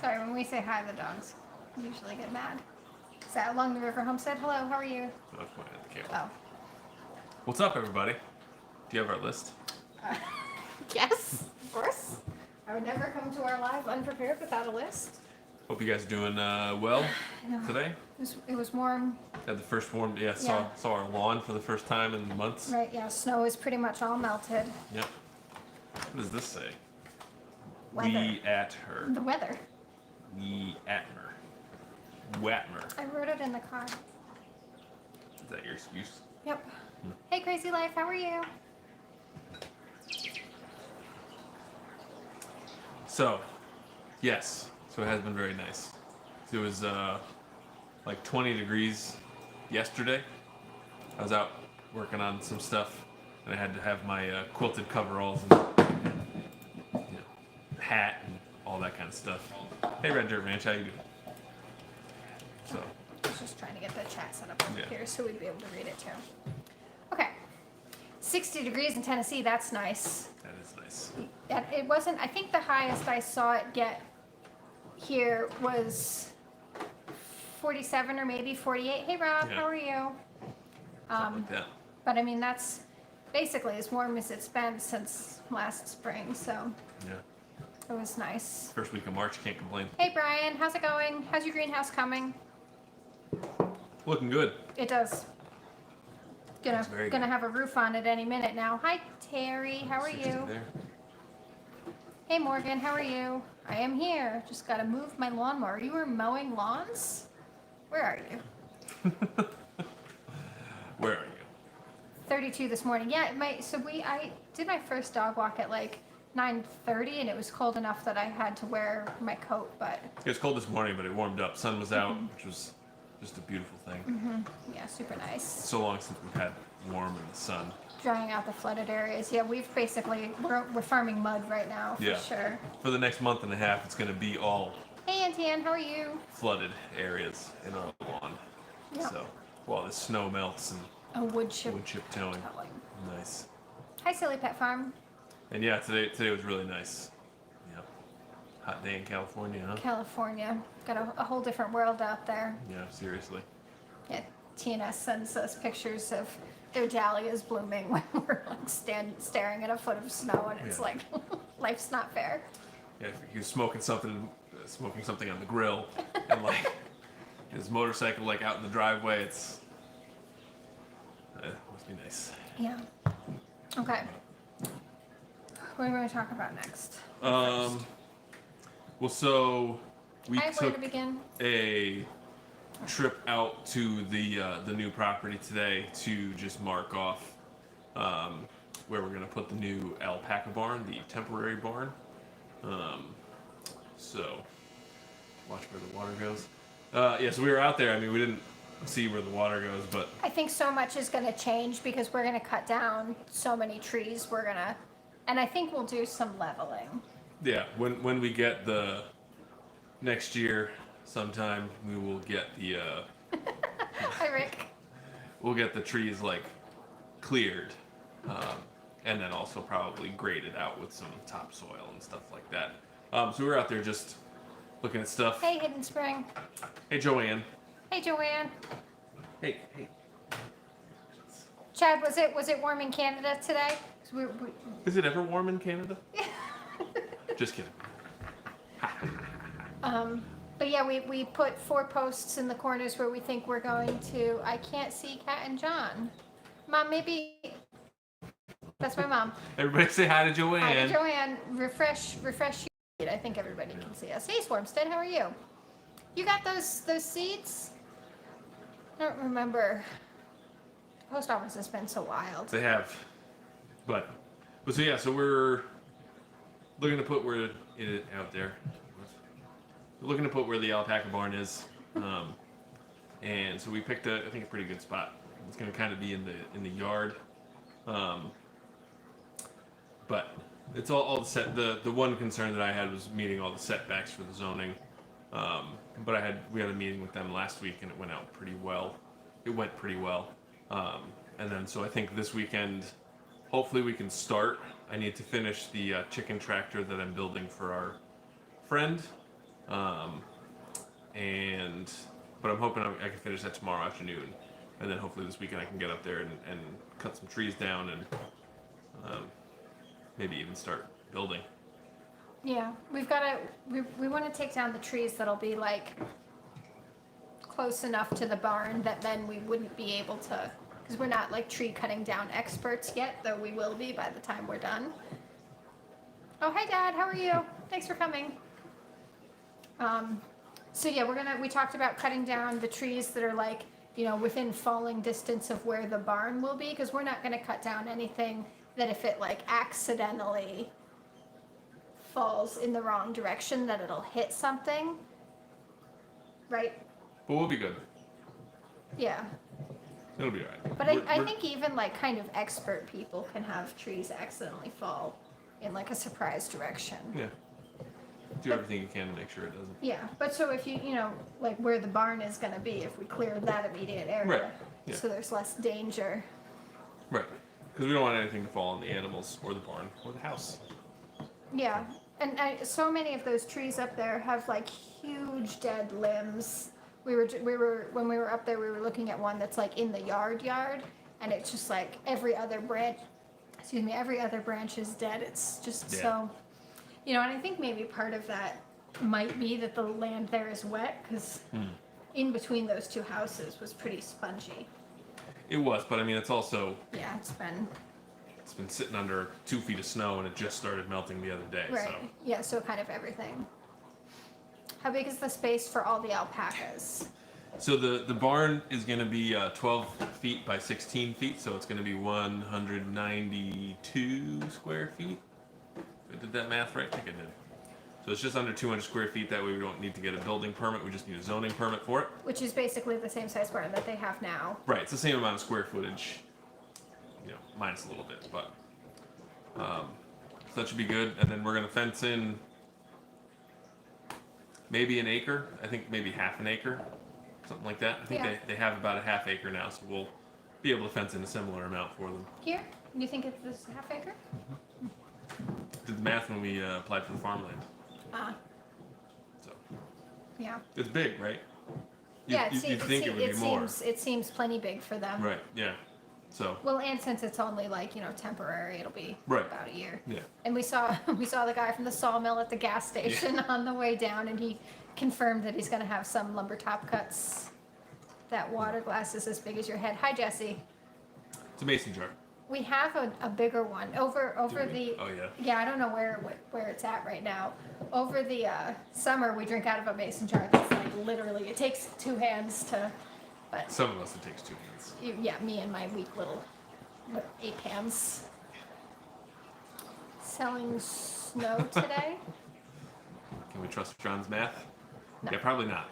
Sorry, when we say hi, the dogs usually get mad. Is that Along the River Homestead? Hello, how are you? I was pointing at the camera. Oh. What's up, everybody? Do you have our list? Yes, of course. I would never come to our live unprepared without a list. Hope you guys are doing well today. It was warm. Had the first warm, saw our lawn for the first time in months. Right, yeah, snow is pretty much all melted. Yep. What does this say? Weather. We at her. The weather. We at her. Watmer. I wrote it in the car. Is that your excuse? Yep. Hey, Crazy Life, how are you? So, yes. So it has been very nice. It was like 20 degrees yesterday. I was out working on some stuff, and I had to have my quilted coveralls and hat and all that kind of stuff. Hey, Red Dirt Ranch, how you doing? So. I was just trying to get the chat set up over here so we'd be able to read it too. Okay. 60 degrees in Tennessee, that's nice. That is nice. It wasn't, I think the highest I saw it get here was 47 or maybe 48. Hey Rob, how are you? Something like that. But I mean, that's basically as warm as it's been since last spring, so Yeah. it was nice. First week of March, can't complain. Hey Brian, how's it going? How's your greenhouse coming? Looking good. It does. Very Gonna good. have a roof on it any minute now. Hi Terry, how are you? There. Hey Morgan, how are you? I am here. Just gotta move my lawnmower. You were mowing lawns? Where are you? Where are you? 32 this morning. Yeah, I did my first dog walk at like 9:30 and it was cold enough that I had to wear my coat, but It was cold this morning, but it warmed up. Sun was out, which was just a beautiful thing. yeah, super nice. So long since we've had warm in the sun. Drying out the flooded areas. Yeah, we're farming mud right now for sure. For the next month and a half, it's going to be all Hey Auntie Ann, how are you? flooded areas in our lawn. Yep. So while the snow melts and A wood chip towing. telling. Nice. Hi Silly Pet Farm. And yeah, today was really nice. Yeah. Hot day in California, huh? California. Got a whole different world out there. Yeah, seriously. Yeah, TNS sends us pictures of their dahlias blooming when we're like staring at a foot of snow, and it's like, life's not fair. Yeah, he was smoking something on the grill, and like his motorcycle like out in the driveway. It must be nice. Yeah. Okay. What are we going to talk about next? Well, so we Where took to begin? a trip out to the new property today to just mark off where we're gonna put the new alpaca barn, the temporary barn. So watch where the water goes. So we were out there. I mean, we didn't see where the water goes, but I think so much is going to change because we're going to cut down so many trees. And I think we'll do some leveling. yeah, when we get the next year sometime, we will get the Hi Rick. we'll get the trees like cleared, and then also probably graded out with some topsoil and stuff like that. So we were out there just looking at stuff. Hey Hidden Spring. Hey Joanne. Hey Joanne. Hey. Chad, was it warm in Canada today? 'Cause Is it ever warm in Canada? Just kidding. But yeah, we put 4 posts in the corners where we think we're going to. I can't see Kat and John. Mom, maybe that's my mom. Everybody say hi to Joanne. Hi to Joanne. Refresh your feed. I think everybody can see us. Hey Swarmstead, how are you? You got those seeds? I don't remember. The post office has been so wild. They have. But so we're looking to put where it out there. We're looking to put where the alpaca barn is, and so we picked I think a pretty good spot. It's going to kind of be in the yard, but it's all the set. The one concern that I had was meeting all the setbacks for the zoning, but we had a meeting with them last week and it went pretty well, and then so I think this weekend, hopefully we can start. I need to finish the chicken tractor that I'm building for our friend. But I'm hoping I can finish that tomorrow afternoon, and then hopefully this weekend I can get up there and cut some trees down and maybe even start building. Yeah, we've got to. We want to take down the trees that'll be like close enough to the barn that then we wouldn't be able to, because we're not like tree cutting down experts yet, though we will be by the time we're done. Oh, hi Dad, how are you? Thanks for coming. So yeah, we talked about cutting down the trees that are like, within falling distance of where the barn will be, because we're not going to cut down anything that if it like accidentally falls in the wrong direction that it'll hit something. Right? But we'll be good. Yeah. It'll be alright. But I think even like kind of expert people can have trees accidentally fall in like a surprise direction. Yeah. Do everything you can to make sure it doesn't. Yeah, but so if you like where the barn is going to be, if we clear that immediate area, Right. Yeah. so there's less danger. Right. Because we don't want anything to fall on the animals or the barn or the house. Yeah, and so many of those trees up there have like huge dead limbs. We were when we were up there, we were looking at one that's like in the yard, and it's just like every other branch is dead. It's just so. And I think maybe part of that might be that the land there is wet, because in between those two houses was pretty spongy. It was, but I mean, it's also... Yeah, it's been sitting under 2 feet of snow, and it just started melting the other day. right. So. Yeah, so kind of everything. How big is the space for all the alpacas? So the barn is going to be 12 feet by 16 feet, so it's going to be 192 square feet. I did that math right? I think I did. So it's just under 200 square feet. That way we don't need to get a building permit. We just need a zoning permit for it. Which is basically the same size barn that they have now. Right. It's the same amount of square footage, minus a little bit. But so that should be good. And then we're going to fence in maybe an acre. I think maybe half an acre. Something like that. I think they have about a half acre now. So we'll be able to fence in a similar amount for them. Here? You think it's this half acre? Did the math when we applied for the farmland. So. Yeah. It's big, right? You'd think it would be more. It seems plenty big for them. Right. Yeah. So. Well, and since it's only like temporary, it'll be about a year. Yeah. And we saw the guy from the sawmill at the gas station on the way down, and he confirmed that he's going to have some lumber top cuts. That water glass is as big as your head. Hi, Jesse. It's a mason jar. We have a bigger one over the. Oh yeah. Yeah, I don't know where it's at right now. Over the summer, we drink out of a mason jar. That's like literally, it takes 2 hands to. But some of us it takes 2 hands. Yeah, me and my weak little 8 hands. Selling snow today. Can we trust John's math? No. Yeah, probably not.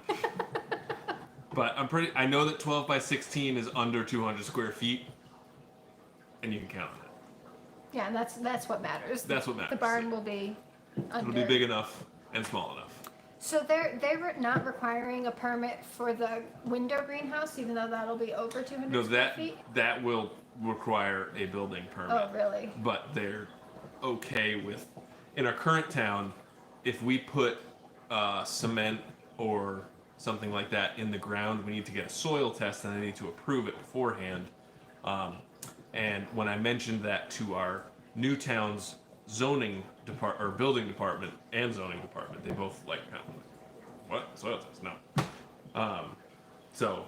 But I know that 12 by 16 is under 200 square feet. And you can count on it. Yeah, and that's what matters. That's what matters. The barn will be under. It'll be big enough and small enough. So they're not requiring a permit for the window greenhouse, even though that'll be over 200 square feet? That will require a building permit. Oh, really? But they're okay with, in our current town, if we put cement or something like that in the ground, we need to get a soil test and they need to approve it beforehand. And when I mentioned that to our new town's building department and zoning department, they both what? Soil test? No. So,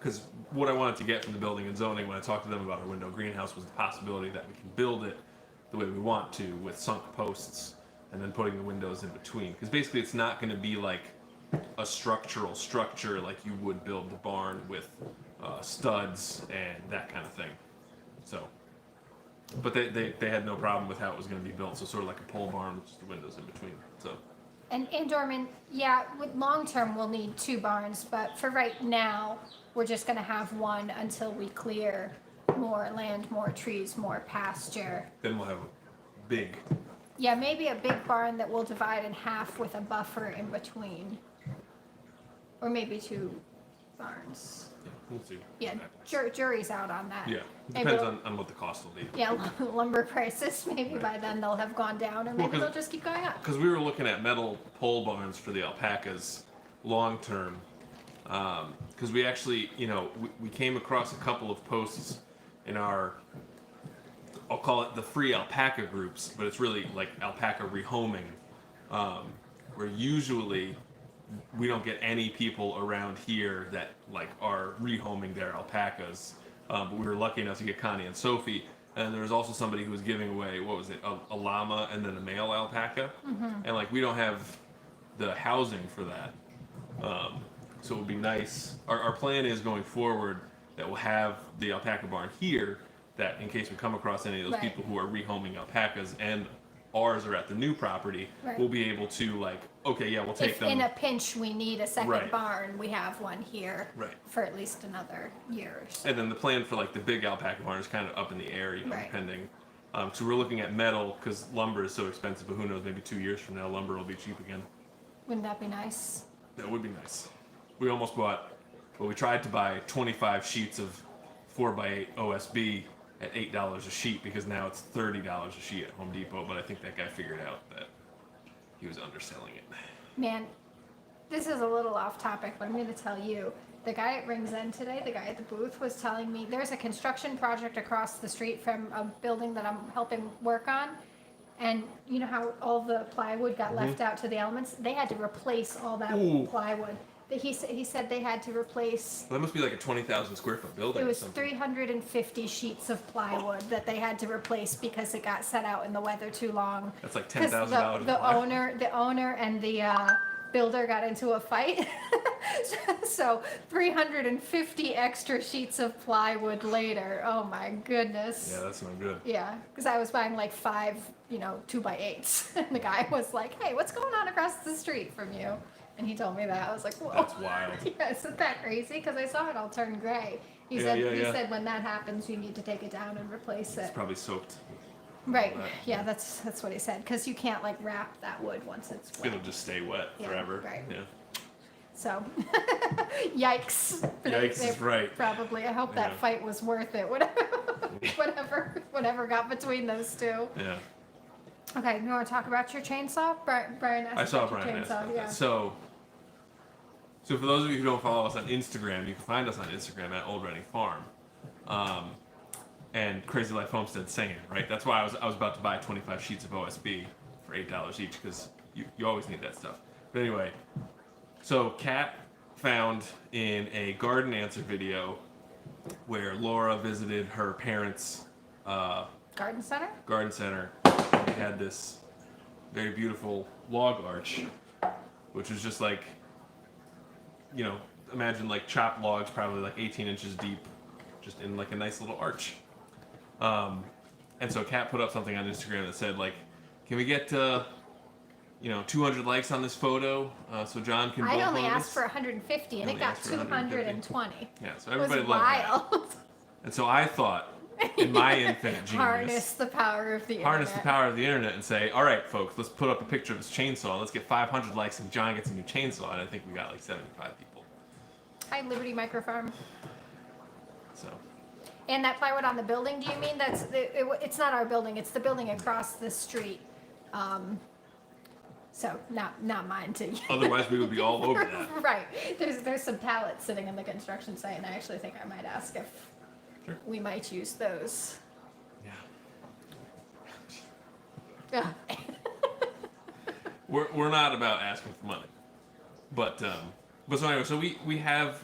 because what I wanted to get from the building and zoning when I talked to them about our window greenhouse was the possibility that we can build it the way we want to with sunk posts and then putting the windows in between. Because basically it's not going to be like a structural structure like you would build the barn with studs and that kind of thing. So, but they had no problem with how it was going to be built. So sort of like a pole barn with just the windows in between. So. And Dorman, yeah, with long term we'll need 2 barns, but for right now we're just going to have one until we clear more land, more trees, more pasture. Then we'll have a big. Yeah, maybe a big barn that we'll divide in half with a buffer in between, or maybe 2 barns. Yeah, we'll see. Yeah, what happens. jury's out on that. Yeah, Maybe depends it'll- on what the cost will be. Yeah, lumber prices, maybe by then they'll have gone down, or maybe 'cause- they'll just keep going up. Because we were looking at metal pole barns for the alpacas long term. Because we actually, we came across a couple of posts in our, I'll call it the free alpaca groups, but it's really like alpaca rehoming, where usually we don't get any people around here that like are rehoming their alpacas. But we were lucky enough to get Connie and Sophie. And there was also somebody who was giving away, what was it, a llama and then a male alpaca. And like we don't have the housing for that. So it would be nice. Our plan is going forward that we'll have the alpaca barn here, that in case we come across any of those Right. people who are rehoming alpacas and ours are at the new property, Right. we'll be able to like, okay, yeah, we'll take If them. in a pinch we need a second Right. barn, we have one here Right. for at least another year or so. And then the plan for like the big alpaca barn is kind of up in the air, Right. depending. So we're looking at metal because lumber is so expensive, but who knows, maybe 2 years from now lumber will be cheap again. Wouldn't that be nice? That would be nice. We almost bought, well, we tried to buy 25 sheets of 4x8 OSB at $8 a sheet because now it's $30 a sheet at Home Depot, but I think that guy figured out that he was underselling it. Man, this is a little off topic, but I'm going to tell you. The guy at Rings End today, the guy at the booth, was telling me there's a construction project across the street from a building that I'm helping work on. And you know how all the plywood got left out to the elements? They had to replace all that Ooh. plywood. He said they had to replace, Well, that must be like a 20,000 square foot building it or was something. 350 sheets of plywood that they had to replace because it got set out in the weather too long. That's like 'Cause $10,000 the a ply. owner and the builder got into a fight. So 350 extra sheets of plywood later. Oh my goodness. Yeah, that's no good. Yeah, because I was buying like 5, 2x8s, and the guy was like, "Hey, what's going on across the street from you?" And he told me that. I was like, "Whoa." That's wild. Yeah, isn't that crazy? Because I saw it all turn gray. He Yeah, said yeah, he yeah. said when that happens, you need to take it down and replace it. It's probably soaked. Right. that. Yeah, that's what he said. Because you can't like wrap that wood once it's wet. It'll just stay wet Yeah, forever. right. Yeah. So, yikes. Yikes is right. Probably. I hope that Yeah. fight was worth it. Whatever got between those two. Yeah. Okay, you want to talk about your chainsaw? Brian asked I saw about your Brian ask chainsaw. about Yeah. that. So for those of you who don't follow us on Instagram, you can find us on Instagram at Old Reading Farm, and Crazy Life Homestead singing. Right. That's why I was about to buy 25 sheets of OSB for $8 each because you always need that stuff. But anyway, so Kat found in a garden answer video where Laura visited her parents' Garden center? garden center. They had this very beautiful log arch, which was just like, imagine like chopped logs, probably like 18 inches deep, just in like a nice little arch. And so Kat put up something on Instagram that said like, can we get 200 likes on this photo so John can build I only one of asked this? for 150 and You it got only asked for 220. Yeah, so It was everybody loved that. wild. And so I thought, in my infinite genius, Harness the power of the harness the internet. power of the internet and say, all right, folks, let's put up a picture of his chainsaw. Let's get 500 likes and John gets a new chainsaw. And I think we got like 75 people. Hi, Liberty Microfarm. So And that plywood on the building, do you mean it's not our building, it's the building across the street. So not mine to otherwise we would be all over that. Right. There's some pallets sitting in the construction site and I actually think I might ask if Sure. we might use those. Yeah. Ugh. We're not about asking for money. But so anyway, so we have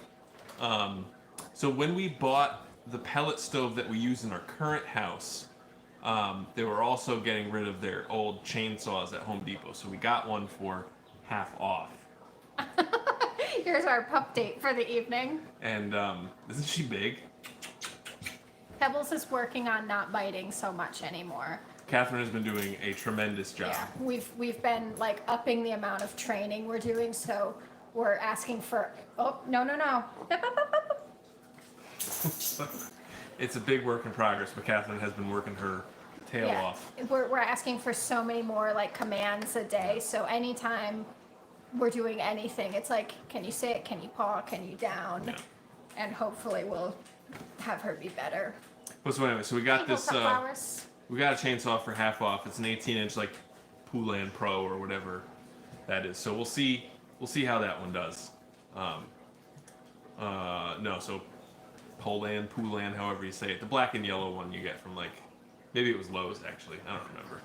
so when we bought the pellet stove that we use in our current house, they were also getting rid of their old chainsaws at Home Depot. So we got one for half off. Here's our pup date for the evening. And isn't she big? Pebbles is working on not biting so much anymore. Catherine has been doing a tremendous job. Yeah, we've been like upping the amount of training we're doing, so we're asking for. Oh no! Up. It's a big work in progress, but Catherine has been working her tail off. We're asking for so many more like commands a day. So anytime we're doing anything. It's like, can you sit? Can you paw? Can you down? Yeah. And hopefully we'll have her be better. Well, so anyway, so we got this. Flowers. We got a chainsaw for half off. It's an 18-inch like Poulan Pro or whatever that is. So we'll see how that one does. No, so Poulan, however you say it. The black and yellow one you get from like, maybe it was Lowe's actually. I don't remember.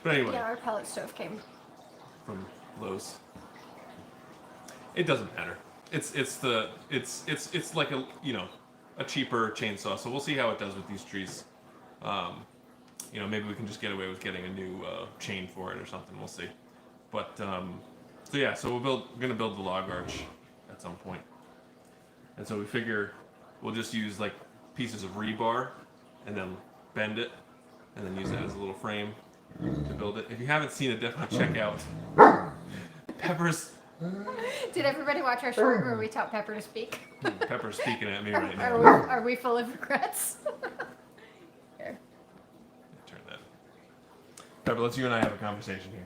But anyway. Yeah, our pellet stove came From Lowe's. It doesn't matter. It's like a a cheaper chainsaw. So we'll see how it does with these trees. Maybe we can just get away with getting a new chain for it or something. We'll see. But so we're gonna build the log arch at some point. And so we figure we'll just use like pieces of rebar and then bend it and then use that as a little frame to build it. If you haven't seen it, definitely check out Pepper's. Did everybody watch our short where we taught Pepper to speak? Pepper's speaking at me right now. Are we full of regrets? Here. Turn that. Pepper, let's you and I have a conversation here.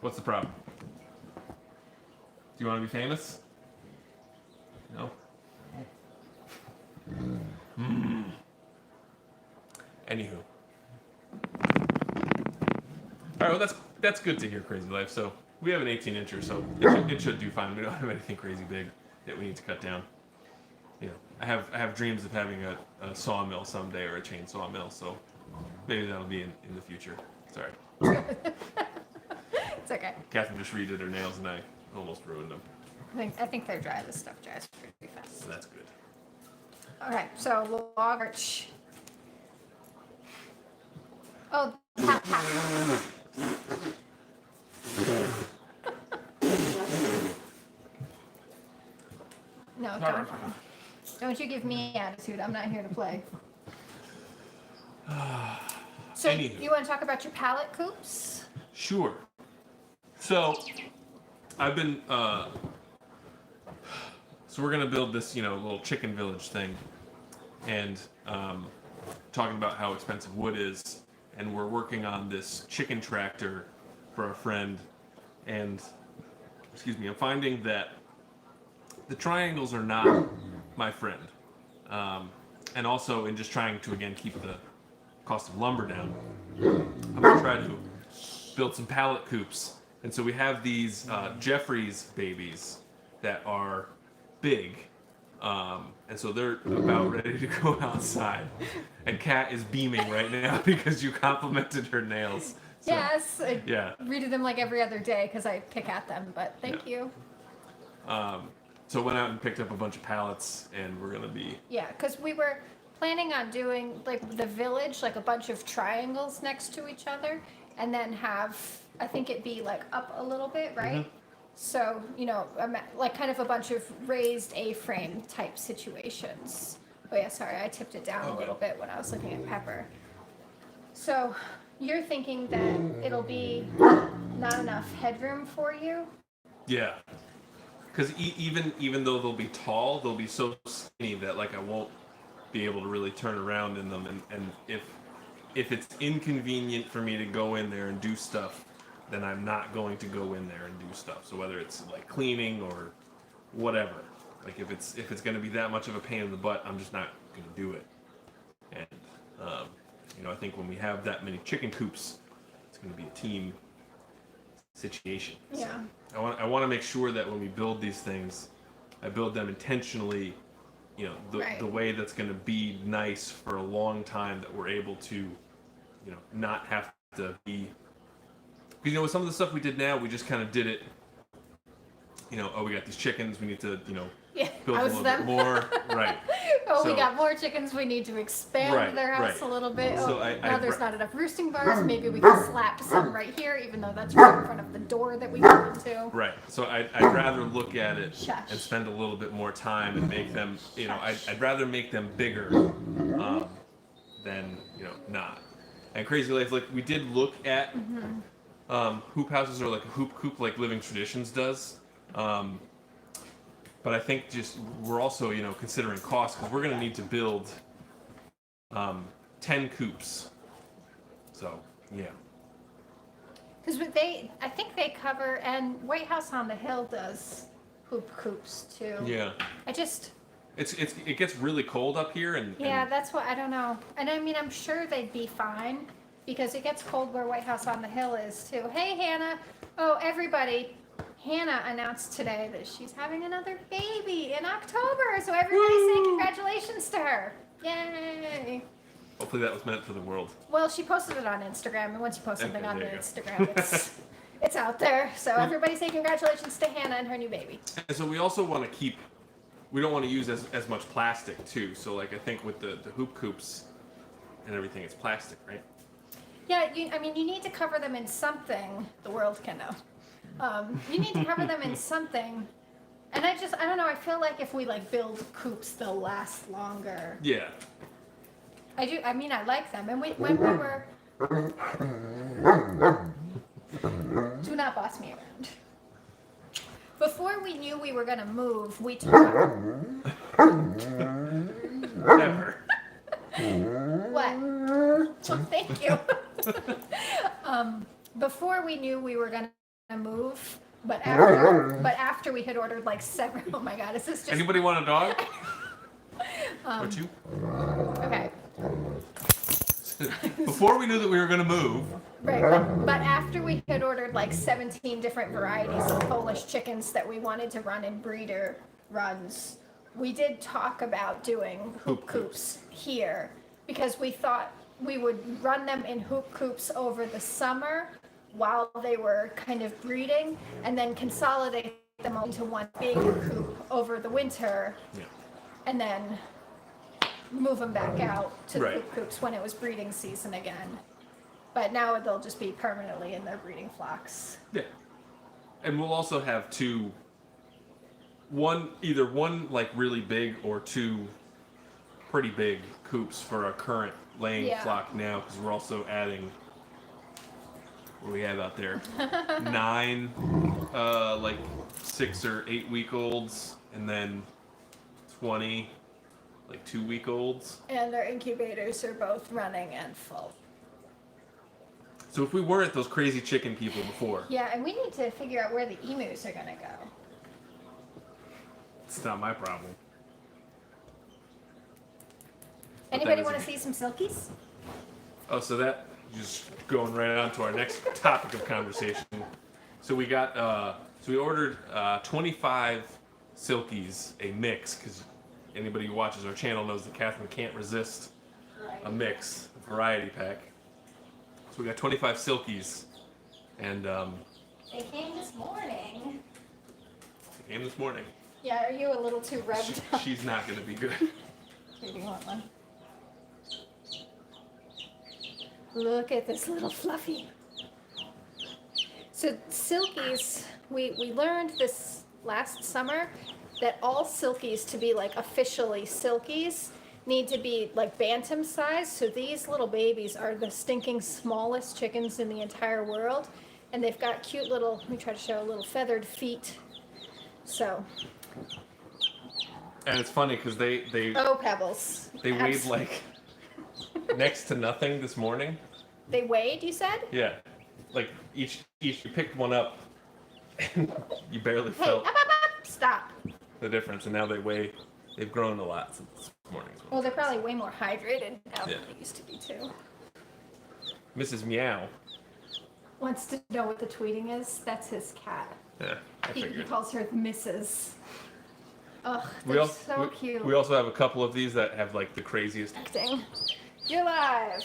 What's the problem? Do you want to be famous? No? Anywho. Alright, well that's good to hear, Crazy Life. So we have an 18-incher, so it should do fine. We don't have anything crazy big that we need to cut down. I have dreams of having a sawmill someday or a chainsaw mill, so maybe that'll be in the future. Sorry. It's okay. Catherine just redid her nails and I almost ruined them. I think they're dry. This stuff dries pretty fast. So that's good. Okay, so log arch. Oh, tap. No, don't you give me attitude. I'm not here to play. So Anywho. you want to talk about your pallet coops? Sure. So I've been so we're gonna build this little chicken village thing, and talking about how expensive wood is, and we're working on this chicken tractor for a friend, and I'm finding that the triangles are not my friend, and also in just trying to again keep the cost of lumber down, I'm gonna try to build some pallet coops. And so we have these Jeffries babies that are big, and so they're about ready to go outside. And Kat is beaming right now because you complimented her nails. So, Yes. I yeah. redo them like every other day because I pick at them, but thank you. So went out and picked up a bunch of pallets, and we're gonna be. Yeah, because we were planning on doing like the village, like a bunch of triangles next to each other, and then have, I think it'd be like up a little bit, right? Mm-hmm. So, like kind of a bunch of raised A-frame type situations. Oh yeah, sorry, I tipped it down a little bit when I was looking at Pepper. So you're thinking that it'll be not enough headroom for you? Yeah. Because even though they'll be tall, they'll be so skinny that like I won't be able to really turn around in them, and if it's inconvenient for me to go in there and do stuff, then I'm not going to go in there and do stuff. So whether it's like cleaning or whatever, like if it's going to be that much of a pain in the butt, I'm just not going to do it. And I think when we have that many chicken coops, it's going to be a team situation. Yeah. So I want to make sure that when we build these things, I build them intentionally, the way that's going to be nice for a long time, that we're able to, not have to be. Because with some of the stuff we did now, we just kind of did it. We got these chickens, we need to, build a little bit more. Right. We got more chickens, we need to expand their house a little bit. So now there's not enough roosting bars, maybe we can slap some right here, even though that's right in front of the door that we go into. Right. So I'd rather look at it Shush. and spend a little bit more time and make them, I'd rather make them bigger than, not. And Crazy Life, like we did look at hoop houses, or like a hoop coop like Living Traditions does. But I think just we're also, considering cost, because we're going to need to build 10 coops. So, yeah. Because I think they cover, and White House on the Hill does hoop coops too. Yeah. It gets really cold up here, and That's what I don't know. And I mean, I'm sure they'd be fine because it gets cold where White House on the Hill is too. Hey, Hannah. Oh, everybody. Hannah announced today that she's having another baby in October. So everybody say congratulations to her. Yay. hopefully that was meant for the world. Well, she posted it on Instagram, and once you post something Okay, on there you go. Instagram, it's out there. So everybody say congratulations to Hannah and her new baby. And so we also want to keep. We don't want to use as much plastic too. So like I think with the hoop coops and everything, it's plastic, right? Yeah, I mean, you need to cover them in something. The world can know. You need to cover them in something. And I don't know, I feel like if we like build coops, they'll last longer. Yeah. I do, I mean, I like them. And when we were... Do not boss me around. Before we knew we were going to move, we took... Never. What? Well, thank you. Before we knew we were going to move, but after we had ordered like several... Oh my God, is this just... Anybody want a dog? Or two? Okay. Before we knew that we were going to move. Right, but after we had ordered like 17 different varieties of Polish chickens that we wanted to run in breeder runs, we did talk about doing hoop coops here because we thought we would run them in hoop coops over the summer while they were kind of breeding and then consolidate them into one big coop over the winter and then move them back out to the hoop coops when it was breeding season again. But now they'll just be permanently in their breeding flocks. Yeah. And we'll also have either one like really big or two pretty big coops for our current laying flock now, because we're also adding, what do we have out there? 9 like 6 or 8 week olds, and then 20 like 2 week olds. And their incubators are both running and full. So if we weren't those crazy chicken people before. Yeah, and we need to figure out where the emus are going to go. It's not my problem. Anybody want to see some silkies? Oh, so that, just going right on to our next topic of conversation. So we got, so we ordered 25 silkies, a mix, because anybody who watches our channel knows that Catherine can't resist a mix, a variety pack. So we got 25 silkies, and they came this morning. Yeah, are you a little too revved up? She's not going to be good. Here, do you want one? Look at this little fluffy. So silkies, we learned this last summer that all silkies, to be like officially silkies, need to be like bantam size. So these little babies are the stinking smallest chickens in the entire world, and they've got cute little, let me try to show, little feathered feet. So. And it's funny because they Oh, pebbles. They weighed like next to nothing this morning. They weighed, you said? Yeah, like each you picked one up, and you barely Hey, felt up, stop. the difference, and now they've grown a lot since this morning. Well, they're probably way more hydrated now than they used to be too. Mrs. Meow. Wants to know what the tweeting is? That's his cat. Yeah, I He figured. calls her Mrs. Ugh, they're so cute. We also have a couple of these that have like the craziest. Acting. You're live.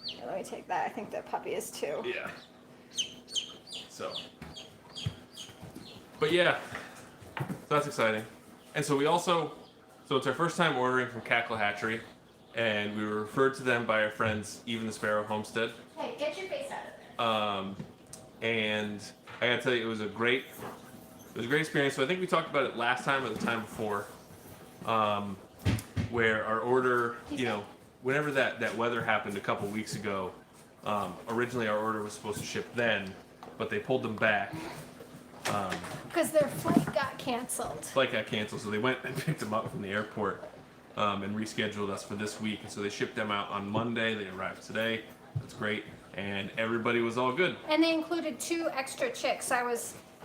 Yeah, let me take that. I think that puppy is too. Yeah. So. But yeah, so that's exciting. And so we also, so it's our first time ordering from Cackle Hatchery, and we were referred to them by our friends Even the Sparrow Homestead. Hey, get your face out of there. And I gotta tell you, it was a great experience. So I think we talked about it last time or the time before, where our order, whenever that weather happened a couple weeks ago, originally our order was supposed to ship then, but they pulled them back. Because their flight got canceled. Flight got canceled, so they went and picked them up from the airport and rescheduled us for this week. And so they shipped them out on Monday. They arrived today. That's great. and everybody was all good. And they included 2 extra chicks.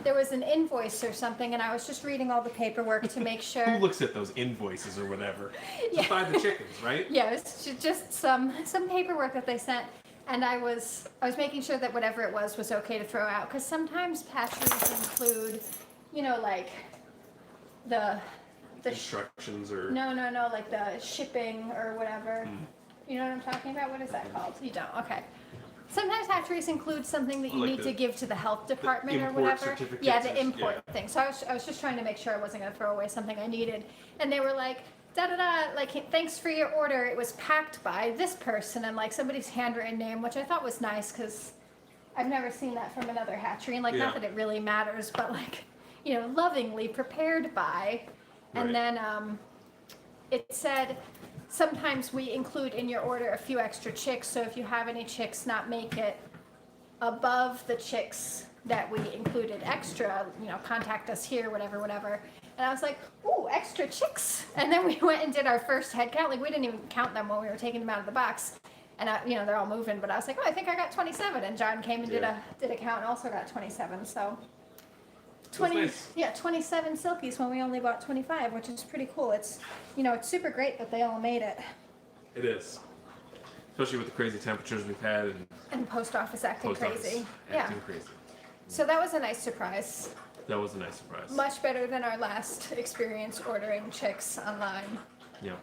There was an invoice or something, and I was just reading all the paperwork to make sure. Who looks at those invoices or whatever? Just buy the chickens, right? Yeah, it was just some paperwork that they sent, and I was making sure that whatever it was okay to throw out, because sometimes hatcheries include, like the instructions or no, like the shipping or whatever. You know what I'm talking about? What is that called? You don't? Okay. Sometimes hatcheries include something that you Like need to give to the health department or import whatever. certificates Yeah, the and- import thing. So I was just trying to make sure I wasn't going to throw away something I needed. And they were like, da-da-da, like, thanks for your order. It was packed by this person, and like somebody's handwritten name, which I thought was nice because I've never seen that from another hatchery. And like, not that it really matters, but like, lovingly prepared by. And then it said, sometimes we include in your order a few extra chicks, so if you have any chicks, not make it above the chicks that we included extra, contact us here, whatever. And I was like, ooh, extra chicks. And then we went and did our first head count. Like, we didn't even count them when we were taking them out of the box. And, they're all moving, but I was like, oh, I think I got 27. And John came and did a count and also got 27, so. 27 silkies when we only bought 25, which is pretty cool. It's, it's super great that they all made it. It is. Especially with the crazy temperatures we've had and post office acting crazy. Crazy. So that was a nice surprise. That was a nice surprise. Much better than our last experience ordering chicks online. Yeah.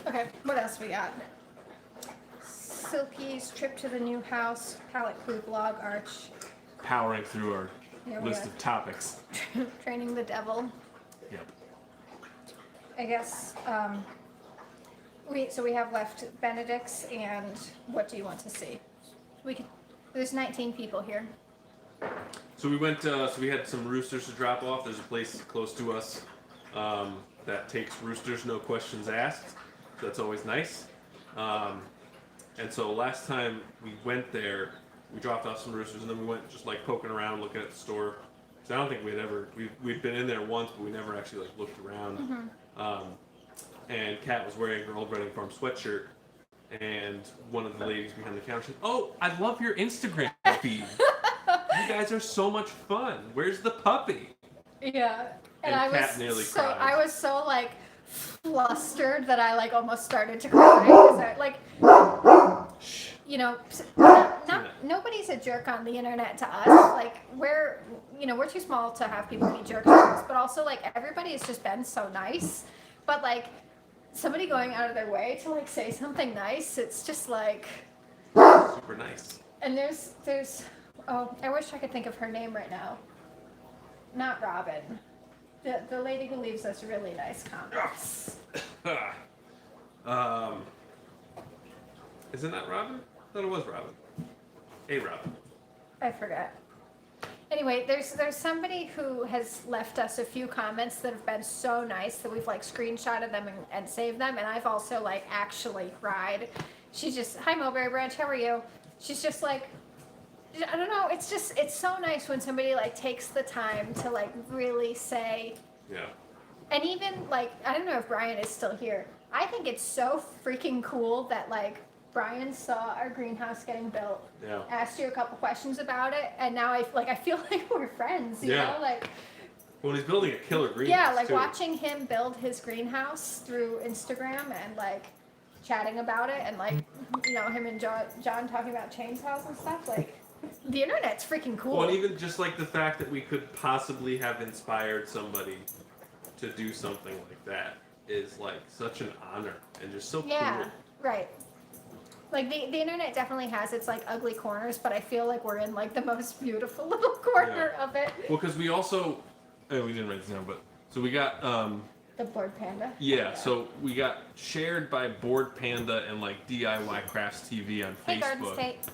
Okay, what else we got? Silky's trip to the new house, pallet crew blog arch. Powering through our list of topics. Training the devil. Yep. I guess we have left Benedict's, and what do you want to see? There's 19 people here. So we went. So we had some roosters to drop off. There's a place close to us that takes roosters, no questions asked. So that's always nice. And so last time we went there, we dropped off some roosters, and then we went just like poking around, looking at the store. So I don't think we'd been in there once, but we never actually like looked around. And Kat was wearing her old Reading Farm sweatshirt, and one of the ladies behind the counter said, "Oh, I love your Instagram feed. You guys are so much fun. Where's the puppy?" Yeah, and Kat nearly cried. I was so like flustered that I like almost started to cry because I like. Nobody's a jerk on the internet to us. Like, we're too small to have people be jerks to us, but also like everybody has just been so nice. But like somebody going out of their way to like say something nice, it's just like super nice. And there's I wish I could think of her name right now. Not Robin. The lady who leaves us really nice comments. Isn't that Robin? I thought it was Robin. Hey, Robin. I forgot. Anyway, there's somebody who has left us a few comments that have been so nice that we've like screenshotted them and saved them, and I've also like actually cried. She's just, "Hi Mulberry Branch, how are you?" She's just like, I don't know, it's so nice when somebody like takes the time to like really say. Yeah. And even like, I don't know if Brian is still here. I think it's so freaking cool that like Brian saw our greenhouse getting built, asked you a couple questions about it, and now I feel like we're friends, you know? Like, well, he's building a killer greenhouse. Yeah, like too. Watching him build his greenhouse through Instagram and like chatting about it, and like, him and John talking about chainsaws and stuff, like, the internet's freaking cool. Well, and even just like the fact that we could possibly have inspired somebody to do something like that is like such an honor and just so cool. Yeah, right. Like the internet definitely has its like ugly corners, but I feel like we're in like the most beautiful little corner of it. Well, because we also, we didn't write this down, but so we got the Board Panda. Yeah, so we got shared by Board Panda and like DIY Crafts TV on Hey, Garden Facebook, State.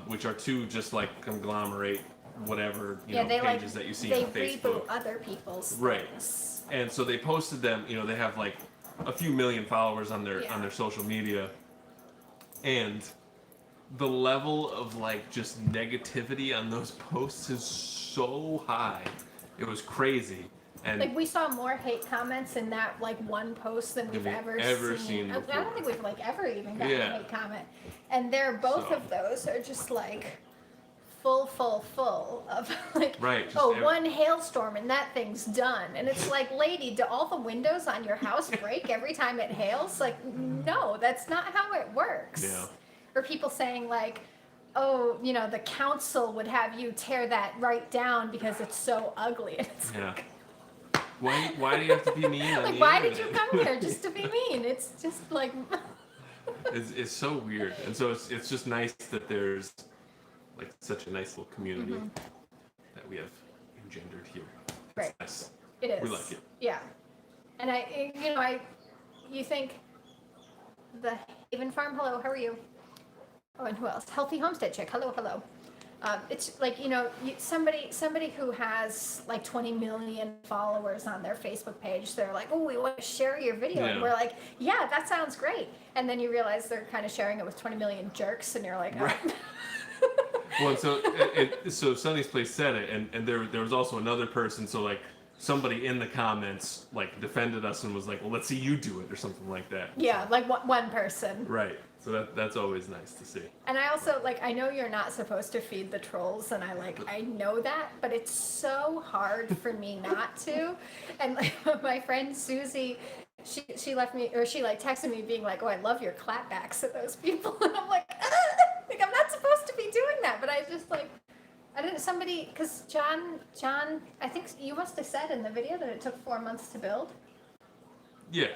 Which are two just like conglomerate whatever they pages that you see on Facebook. They reboot other people's things. And so they posted them. They have like a few million followers on their social media. And the level of like just negativity on those posts is so high. It was crazy. And Like, we saw more hate comments in that, like, one post than we've ever seen. I don't before. think we've, like, ever even gotten Yeah. a hate comment. And both So. of those are just, like, full of, like, Right, just one hailstorm and that thing's done. And it's like, lady, do all the windows on your house break every time it hails? Like, no, that's not how it works. Yeah. Or people saying, like, oh, you know, the council would have you tear that right down because it's so ugly. And it's Yeah. like, Why do you have to be mean? On like, the why did internet? you come here just to be mean? It's just like, It's so weird, and so it's just nice that there's like such a nice little community that we have engendered here. It's right. nice. It is. We like it. Yeah. And you think the Haven Farm, hello, how are you? Oh, and who else? Healthy Homestead Chick, hello. It's like, you know, somebody who has like 20 million followers on their Facebook page, they're like, oh, we want to share your video. Yeah. And we're like, yeah, that sounds great. And then you realize they're kind of sharing it with 20 million jerks, and you're like, oh. Right. Well, so Sunny's Place said it, and there was also another person, so like somebody in the comments like defended us and was like, well, let's see you do it or something like that. Yeah, like one person. Right. So that's always nice to see. And I also, like, I know you're not supposed to feed the trolls, and I know that, but it's so hard for me not to. And like, my friend Susie, she left me, or she like texted me being like, oh, I love your clapbacks at those people. And I'm like, like, I'm not supposed to be doing that, but I just like, I didn't, because John, I think you must have said in the video that it took 4 months to build. Yeah.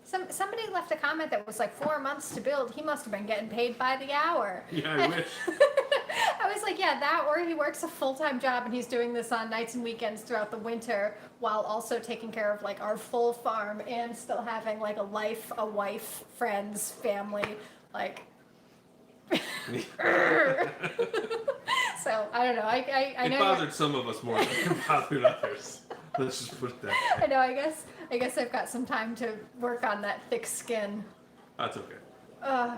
Somebody left a comment that was like 4 months to build. He must have been getting paid by the hour. Yeah, I wish. I was like, yeah, that, or he works a full-time job and he's doing this on nights and weekends throughout the winter while also taking care of like our full farm and still having like a life, a wife, friends, family, like. So I don't know. I know. It bothered some of us more than it bothered others. Let's just put it that way. I know. I guess I've got some time to work on that thick skin. That's okay. Yeah,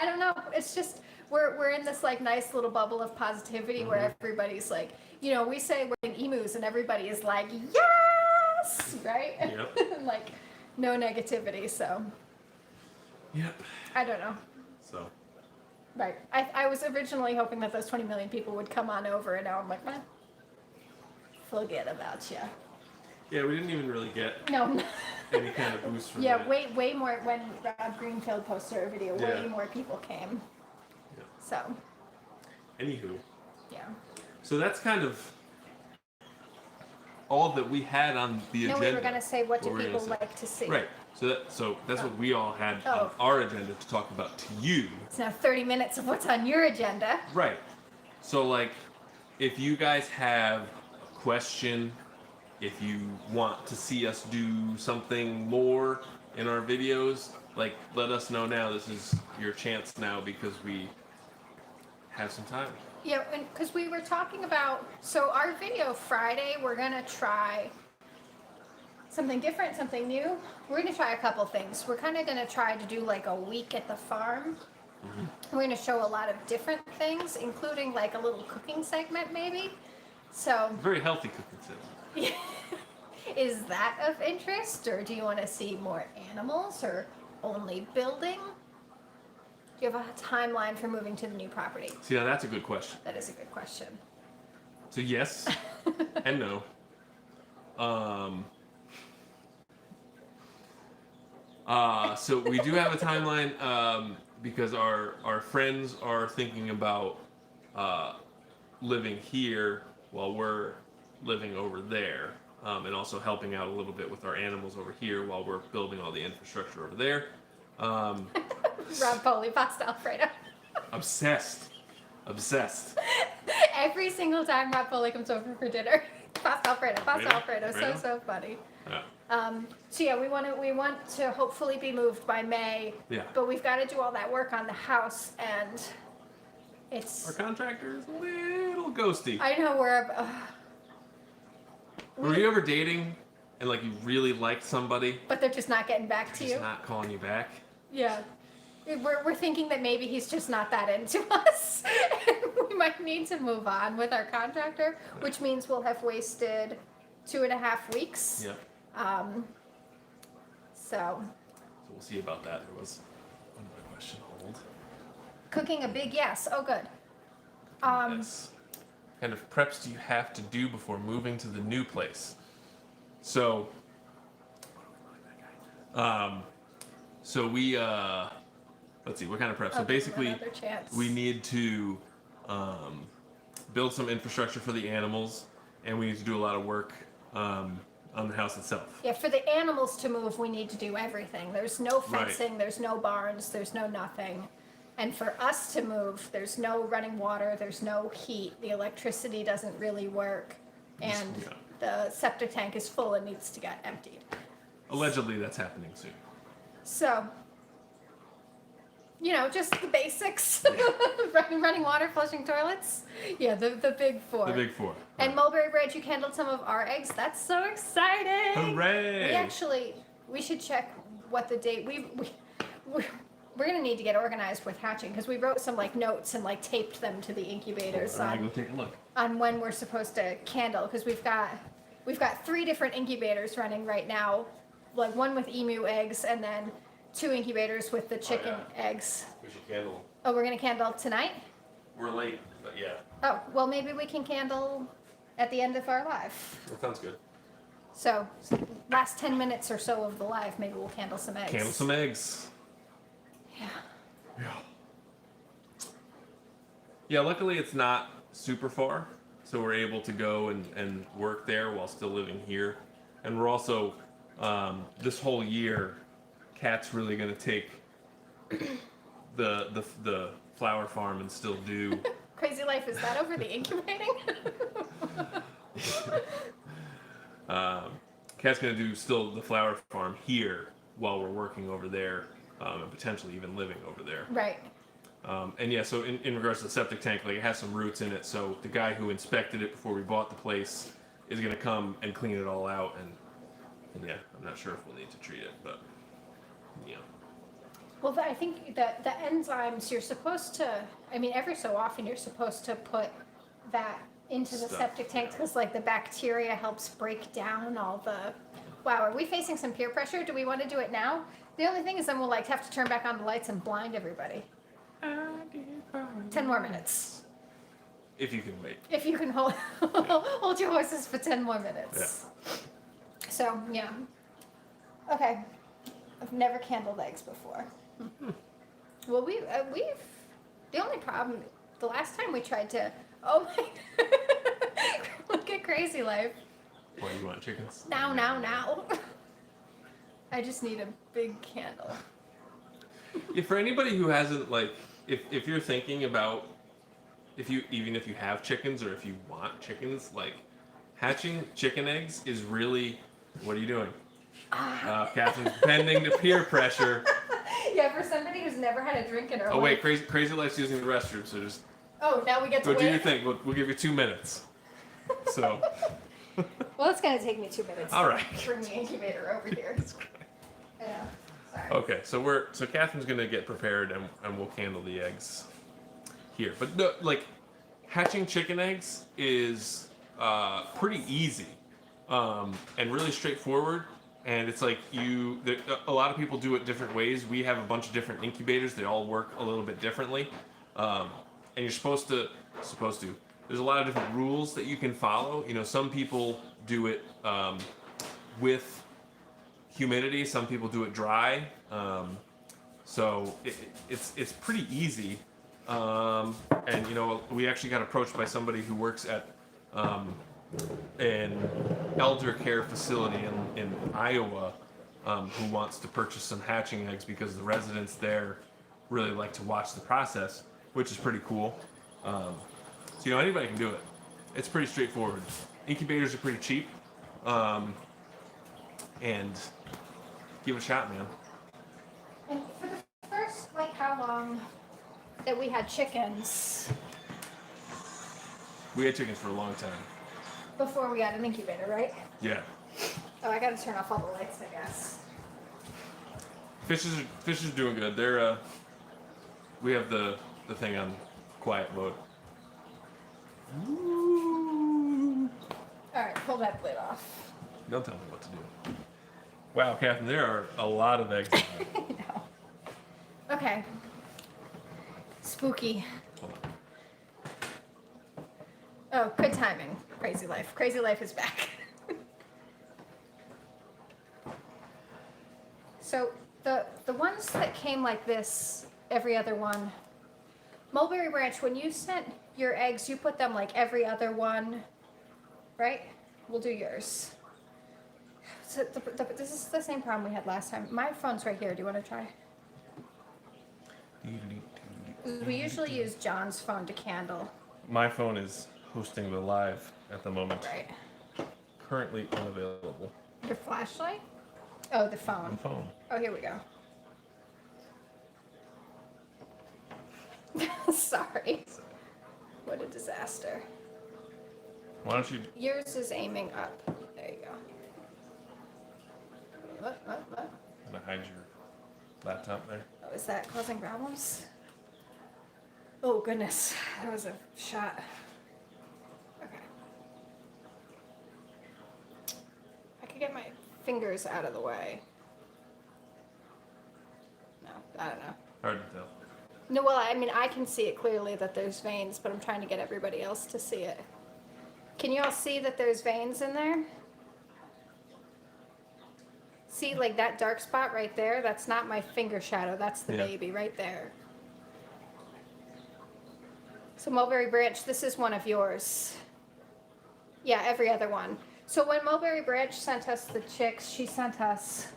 I don't know. It's just we're in this like nice little bubble of positivity where everybody's like, you know, we say we're in emus and everybody is like, yes, right? Yep. Like no negativity. So. Yep. I don't know. So. Right. I was originally hoping that those 20 million people would come on over, and now I'm like, man, forget about you. Yeah, we didn't even really get No. any kind of boost from Yeah, that. way more. When Rob Greenfield posted a video, Yeah. way more people came. Yeah. So. Anywho. Yeah. So that's kind of all that we had on the agenda. No, we were gonna say, what do were we people gonna say? like to see? Right. So that's what we all had on Oh. our agenda to talk about to you. It's now 30 minutes of what's on your agenda. Right. So like, if you guys have a question, if you want to see us do something more in our videos, like let us know now. This is your chance now because we have some time. Yeah, and because we were talking about, so our video Friday, we're gonna try something different, something new. We're gonna try a couple things. We're kind of gonna try to do like a week at the farm. We're gonna show a lot of different things, including like a little cooking segment maybe. So, Very healthy cooking segment. is that of interest, or do you want to see more animals, or only building? Do you have a timeline for moving to the new property? See, now that's a good question. That is a good question. So yes and no. So we do have a timeline because our friends are thinking about living here while we're living over there, and also helping out a little bit with our animals over here while we're building all the infrastructure over there. Rob Poli, pasta Alfredo. Obsessed. Every single time Rob Poli comes over for dinner, pasta Alfredo, pasta Alfredo. So funny. Yeah. So yeah, we want to hopefully be moved by May. Yeah. But we've got to do all that work on the house, and it's. Our contractor is a little ghosty. I know we're. Were you ever dating and like you really liked somebody, But they're just not getting back to just you. not calling you back? Yeah. We're thinking that maybe he's just not that into us. We might need to move on with our contractor, which means we'll have wasted 2.5 weeks. Yep. So we'll see about that. There was one more question. Hold. cooking a big yes. Oh, good. Yes. What kind of preps do you have to do before moving to the new place? So, so we let's see, what kind of prep? So Okay, basically, another chance. we need to build some infrastructure for the animals, and we need to do a lot of work on the house itself. Yeah, for the animals to move, we need to do everything. There's no Right. fencing, there's no barns, there's no nothing. And for us to move, there's no running water, there's no heat, the electricity doesn't really work, and Yeah. the septic tank is full and needs to get emptied. Allegedly, that's happening soon. So, just the basics. running water, flushing toilets. Yeah, the big four. The big four. And Mulberry Bridge, you handled some of our eggs. That's so exciting! Hooray! We should check what the date. We're gonna need to get organized with hatching because we wrote some notes and taped them to the incubators I'm gonna go take a look. on when we're supposed to candle because we've got 3 different incubators running right now, one with emu eggs and then 2 incubators with the chicken eggs. We should candle. Oh, we're gonna candle tonight? We're late, but yeah. Oh, well maybe we can candle at the end of our live. That sounds good. So, last 10 minutes or so of the live, maybe we'll candle some eggs. Candle some eggs. Yeah. Yeah, luckily it's not super far, so we're able to go and work there while still living here. And we're also, this whole year, Kat's really going to take the flower farm and still do... Crazy life, is that over the incubating? Kat's going to do still the flower farm here while we're working over there, and potentially even living over there. Right. And yeah, so in regards to the septic tank, it has some roots in it, so the guy who inspected it before we bought the place is going to come and clean it all out, and yeah, I'm not sure if we'll need to treat it, but yeah. Well, I think that the enzymes, you're supposed to, every so often you're supposed to put that into the Stuff. septic tank because the bacteria helps break down all the... Wow, are we facing some peer pressure? Do we want to do it now? The only thing is then we'll have to turn back on the lights and blind everybody. 10 more minutes. If you can wait. If you can hold hold your horses for 10 more minutes. Yeah. So, yeah. Okay. I've never candled eggs before. Well, we've the only problem, the last time we tried to, oh my, look at Crazy Life. What, you want chickens? Now. I just need a big candle. Yeah, for anybody who hasn't, if you're thinking about, even if you have chickens or if you want chickens, hatching chicken eggs is really, what are you doing? Catherine's bending to peer pressure. Yeah, for somebody who's never had a drink in her life. Oh wait, Crazy Life's using the restroom, so just Oh, now we get to go wait. do your thing. We'll give you 2 minutes. So. Well, it's gonna take me 2 minutes. All to right. Bring the incubator over here. I know. Sorry. Okay, so Catherine's gonna get prepared and we'll candle the eggs here. But no, hatching chicken eggs is pretty easy and really straightforward. And it's a lot of people do it different ways. We have a bunch of different incubators. They all work a little bit differently. And you're supposed to. There's a lot of different rules that you can follow. Some people do it with humidity. Some people do it dry. So it's pretty easy. And we actually got approached by somebody who works at an elder care facility in Iowa who wants to purchase some hatching eggs because the residents there really like to watch the process, which is pretty cool. So anybody can do it. It's pretty straightforward. Incubators are pretty cheap, and give it a shot, man. And for the first, how long that we had chickens We had chickens for a long time. before we got an incubator, right? Yeah. Oh, I gotta turn off all the lights, I guess. Fish are doing good. They're we have the thing on quiet mode. All right, hold pull that lid off. Don't tell me what to do. Wow, Catherine, there are a lot of eggs. I know. Okay. Spooky. Hold on. Oh, good timing. Crazy Life. Crazy Life is back. So the ones that came like this, every other one, Mulberry Branch, when you sent your eggs, you put them like every other one, right? We'll do yours. So this is the same problem we had last time. My phone's right here. Do you want to try? We usually use John's phone to candle. My phone is hosting the live at the moment. Right. Currently unavailable. Your flashlight? Oh, the phone. The phone. Oh, here we go. Sorry. What a disaster. Why don't you... Yours is aiming up. There you go. What? I'm gonna hide your laptop there. Oh, is that causing problems? Oh, goodness. That was a shot. Okay. I could get my fingers out of the way. No, I don't know. Hard to tell. No, well, I mean, I can see it clearly that there's veins, but I'm trying to get everybody else to see it. Can you all see that there's veins in there? See, like that dark spot right there? That's not my finger shadow. That's the baby right there. So Mulberry Branch, this is one of yours. Yeah, every other one. So when Mulberry Branch sent us the chicks, she sent us...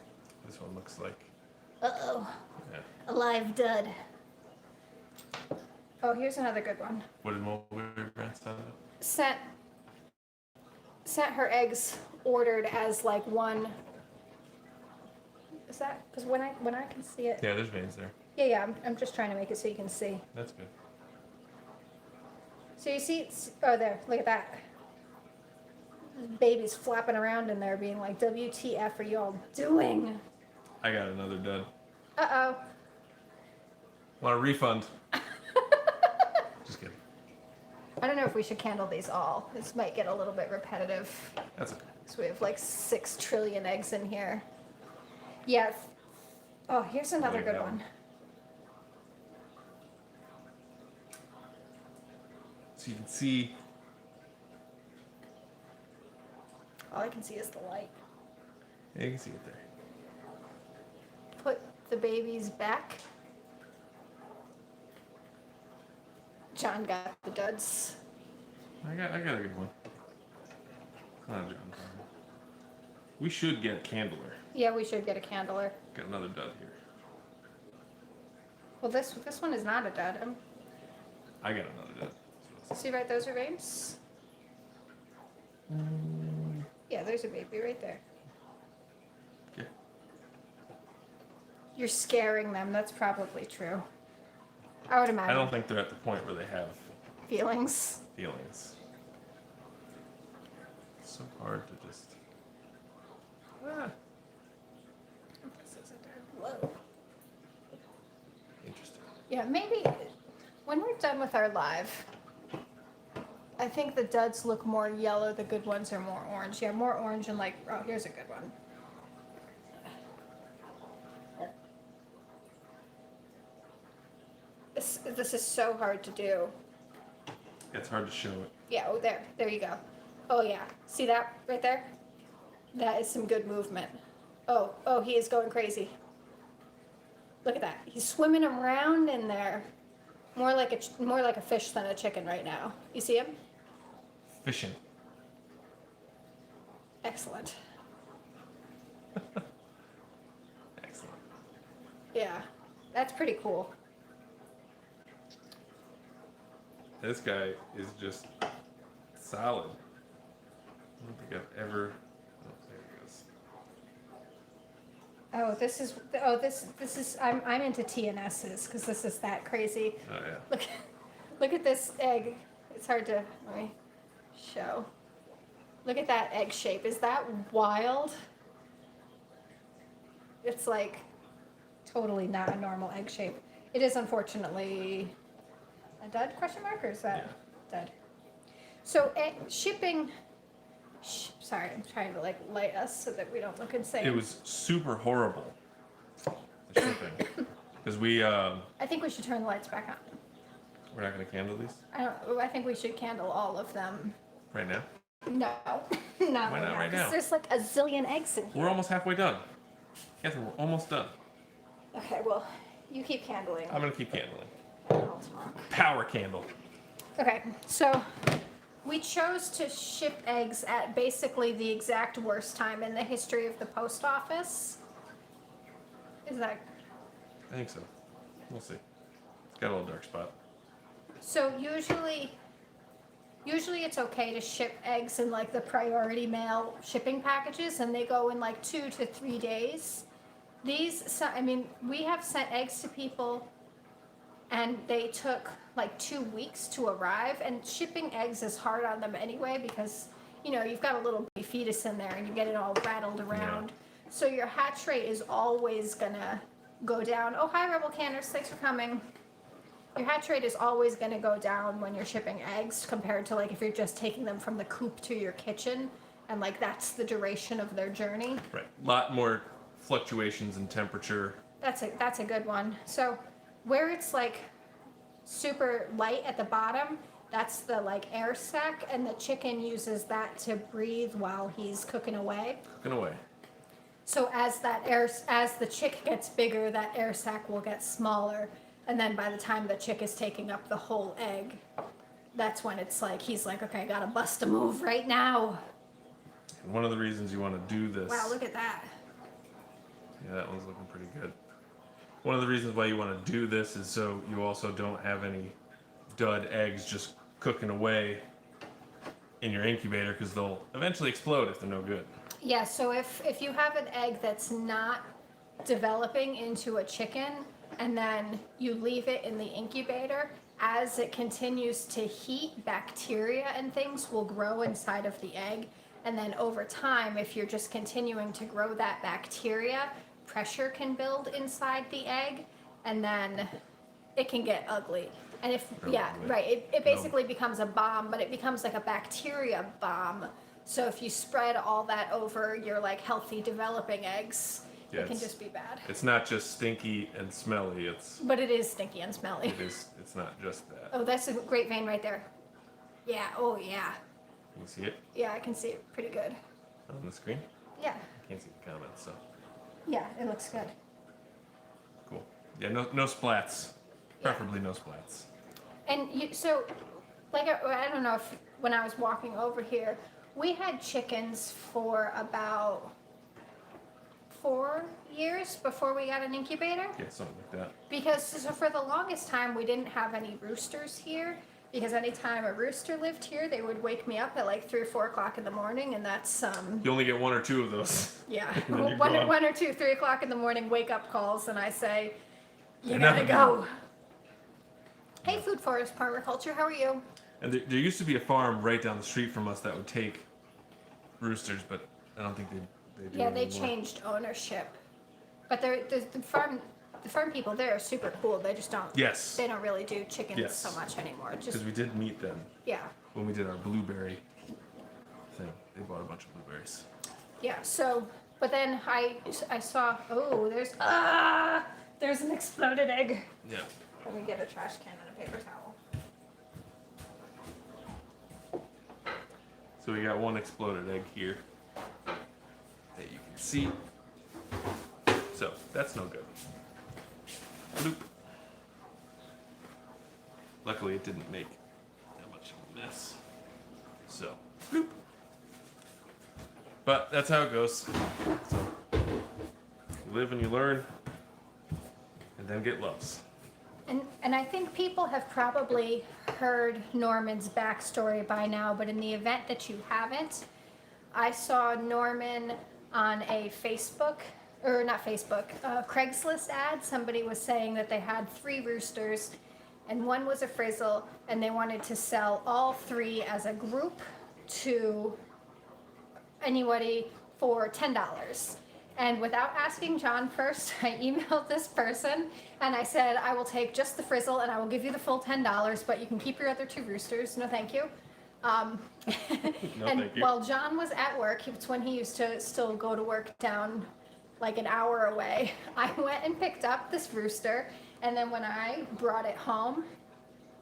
This one looks like... Uh-oh. Yeah. A live dud. Oh, here's another good one. What did Mulberry Branch Sent her eggs ordered as like one. Is that because when I can see it? Yeah, there's veins there. Yeah. I'm just trying to make it so you can see. That's good. So you see, oh there, look at that. Baby's flapping around in there, being like, "WTF are you all doing?" I got another dud. Uh-oh. Want a refund? Just kidding. I don't know if we should candle these all. This might get a little bit repetitive. That's okay. So we have like 6 trillion eggs in here. Yeah. Oh, here's another good one. So you can see. All I can see is the light. Yeah, you can see it there. Put the babies back. John got the duds. I got a good one. John. We should get Candler. Yeah, we should get a candler. Got another dud here. Well, this one is not a dud. I got another dud. See right, those are veins? Yeah, there's a baby right there. Okay. You're scaring them. That's probably true. I would imagine. I don't think they're at the point where they have Feelings. feelings. It's so hard to just. Ah, Whoa. interesting. Yeah, maybe when we're done with our live, I think the duds look more yellow, the good ones are more orange. Yeah, more orange and like, oh, here's a good one. This is so hard to do. It's hard to show it. Yeah, oh, there you go. Oh, yeah. See that right there? That is some good movement. Oh, he is going crazy. Look at that. He's swimming around in there. More like a fish than a chicken right now. You see him? Fishing. Excellent. Excellent. Yeah, that's pretty cool. This guy is just solid. I don't think I've ever. Oh, there he goes. This is. I'm into TNSs because this is that crazy. Oh yeah. Look at this egg. It's hard to let me show. Look at that egg shape. Is that wild? It's like totally not a normal egg shape. It is unfortunately a dud question mark or is that dud? So shipping Sorry, I'm trying to like light us so that we don't look insane. It was super horrible. The shipping. Because I think we should turn the lights back on. we're not going to candle these I think we should candle all of them. right now. No, not Why right not now. right 'Cause now? there's like a zillion eggs in here. We're almost halfway done. Catherine, we're almost done. Okay, well, you keep candling. I'm going to keep candling. And I'll talk. Power candle. Okay, so we chose to ship eggs at basically the exact worst time in the history of the post office. Is that I think so. We'll see. It's got a little dark spot. so? Usually it's okay to ship eggs in like the priority mail shipping packages, and they go in like 2 to 3 days. We have sent eggs to people, and they took like 2 weeks to arrive. And shipping eggs is hard on them anyway because you've got a little baby fetus in there, and you get it all rattled around. Yeah. So your hatch rate is always gonna go down. Oh, hi, Rebel Canners. Thanks for coming. Your hatch rate is always going to go down when you're shipping eggs compared to like if you're just taking them from the coop to your kitchen, and like that's the duration of their journey. Right. A lot more fluctuations in temperature. That's a good one. So where it's like super light at the bottom, that's the like air sac, and the chicken uses that to breathe while he's cooking away. Cooking away. So as the chick gets bigger, that air sac will get smaller. And then by the time the chick is taking up the whole egg, that's when it's like, he's like, okay, I gotta bust a move right now. And one of the reasons you want to do this. Wow, look at that. Yeah, that one's looking pretty good. One of the reasons why you want to do this is so you also don't have any dud eggs just cooking away in your incubator, because they'll eventually explode if they're no good. Yeah, so if you have an egg that's not developing into a chicken, and then you leave it in the incubator, as it continues to heat, bacteria and things will grow inside of the egg. And then over time, if you're just continuing to grow that bacteria, pressure can build inside the egg, and then it can get ugly. And it basically becomes a bomb, but it becomes like a bacteria bomb. So if you spread all that over your like healthy developing eggs, it can just be bad. It's not just stinky and smelly. But it is stinky and smelly. It is. It's not just that. Oh, that's a great vein right there. Yeah. Oh, yeah. Can you see it Yeah, I can see it pretty good. on the screen? Yeah. I can't see the comments, so Yeah, it looks good. cool. Yeah, no splats. Preferably no splats. And so, like, I don't know if when I was walking over here, we had chickens for about 4 years before we got an incubator. Yeah, something like that. Because so for the longest time, we didn't have any roosters here. Because anytime a rooster lived here, they would wake me up at like 3 or 4 o'clock in the morning, and that's You only get 1 or 2 of those. yeah, And then you're one gone. or 2, 3 o'clock in the morning wake up calls, and I say, you Another gotta one. go. Hey, Food Forest Permaculture, how are you? And there used to be a farm right down the street from us that would take roosters, but I don't think they do Yeah, it they anymore. changed ownership, but the farm people there are super cool. They just don't. Yes. They don't really do chickens Yes. so much anymore. Just Because we did meet them yeah, when we did our blueberry thing. They bought a bunch of blueberries. yeah. So, but then I saw there's an exploded egg. Yeah. Let me get a trash can and a paper towel. So we got one exploded egg here that you can see. So that's no good. Bloop. Luckily it didn't make that much of a mess. So, bloop. But that's how it goes. So, you live and you learn, and then get loves. And I think people have probably heard Norman's backstory by now, but in the event that you haven't, I saw Norman on a Craigslist ad. Somebody was saying that they had 3 roosters, and one was a frizzle, and they wanted to sell all 3 as a group to anybody for $10. And without asking John first, I emailed this person and I said, I will take just the frizzle and I will give you the full $10, but you can keep your other 2 roosters. No, thank you. Um, No, and thank you. while John was at work, it's when he used to still go to work down like an hour away. I went and picked up this rooster, and then when I brought it home,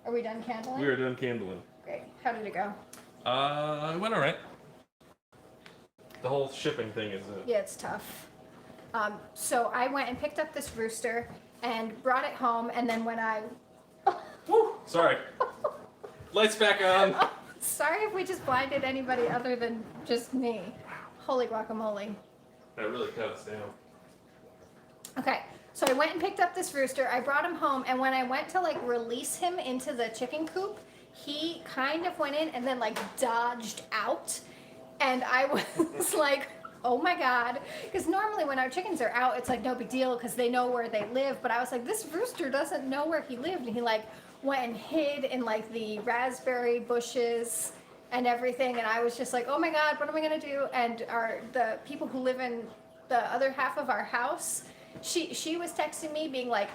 are we done candling? We are done candling. Great. How did it go? It went alright. The whole shipping thing is Yeah, it's tough. So I went and picked up this rooster and brought it home, and then when I... Woo! Sorry. Lights back on. Oh, sorry if we just blinded anybody other than just me. Holy guacamole. That really cut us down. Okay, so I went and picked up this rooster. I brought him home, and when I went to like release him into the chicken coop, he kind of went in and then like dodged out. And I was like, oh my God. Because normally when our chickens are out, it's like no big deal because they know where they live. But I was like, this rooster doesn't know where he lived. And he like went and hid in like the raspberry bushes and everything. And I was just like, oh my God, what am I going to do? And the people who live in the other half of our house, she was texting me being like,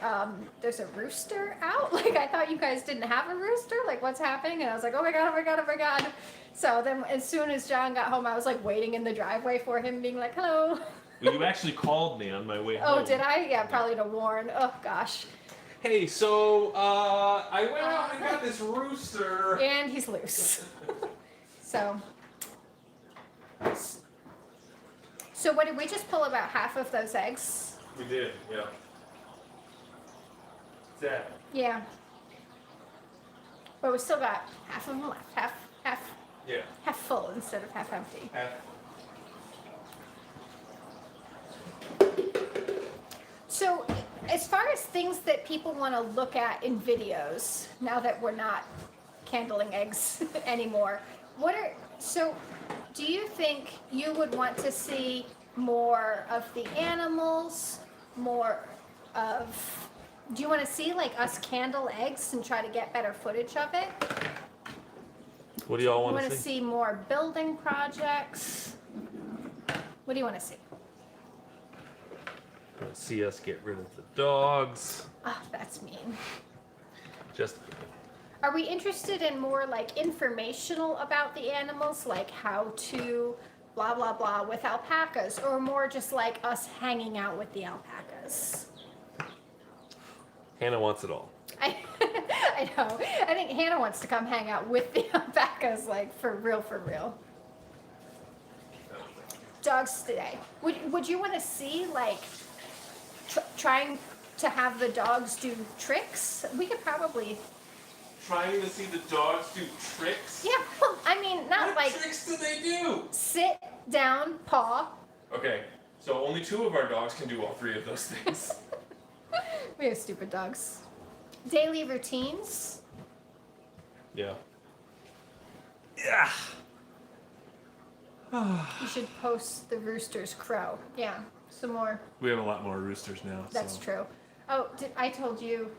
there's a rooster out? Like, I thought you guys didn't have a rooster? Like, what's happening? And I was like, oh my God, oh my God, oh my God. So then as soon as John got home, I was like waiting in the driveway for him being like, hello. Well, you actually called me on my way home. Oh, did I? Yeah, probably to warn. Oh gosh. Hey, so, I went out and got this rooster. And he's loose. So what, did we just pull about half of those eggs? We did, yeah. That. Yeah. But we still got half of them left. Yeah. Half full instead of half empty. So as far as things that people want to look at in videos, now that we're not candling eggs anymore, do you think you would want to see more of the animals, do you want to see like us candle eggs and try to get better footage of it? What do y'all You want want to to see? see more building projects? What do you want to see? Want to see us get rid of the dogs. Oh, that's mean. Just Are we interested in more like informational about the animals, like how to blah blah blah with alpacas, or more just like us hanging out with the alpacas? Hannah wants it all. I know. I think Hannah wants to come hang out with the alpacas, like for real, for real. Dogs today. Would you want to see like trying to have the dogs do tricks? We could probably. Trying to see the dogs do tricks? Yeah, well, I mean, not What like tricks do they do? sit down, paw. Okay, so only 2 of our dogs can do all 3 of those things. We have stupid dogs. Daily routines. Yeah. Yeah. You should post the rooster's crow. Yeah, some more. We have a lot more roosters now. That's so. true. Oh, I told you.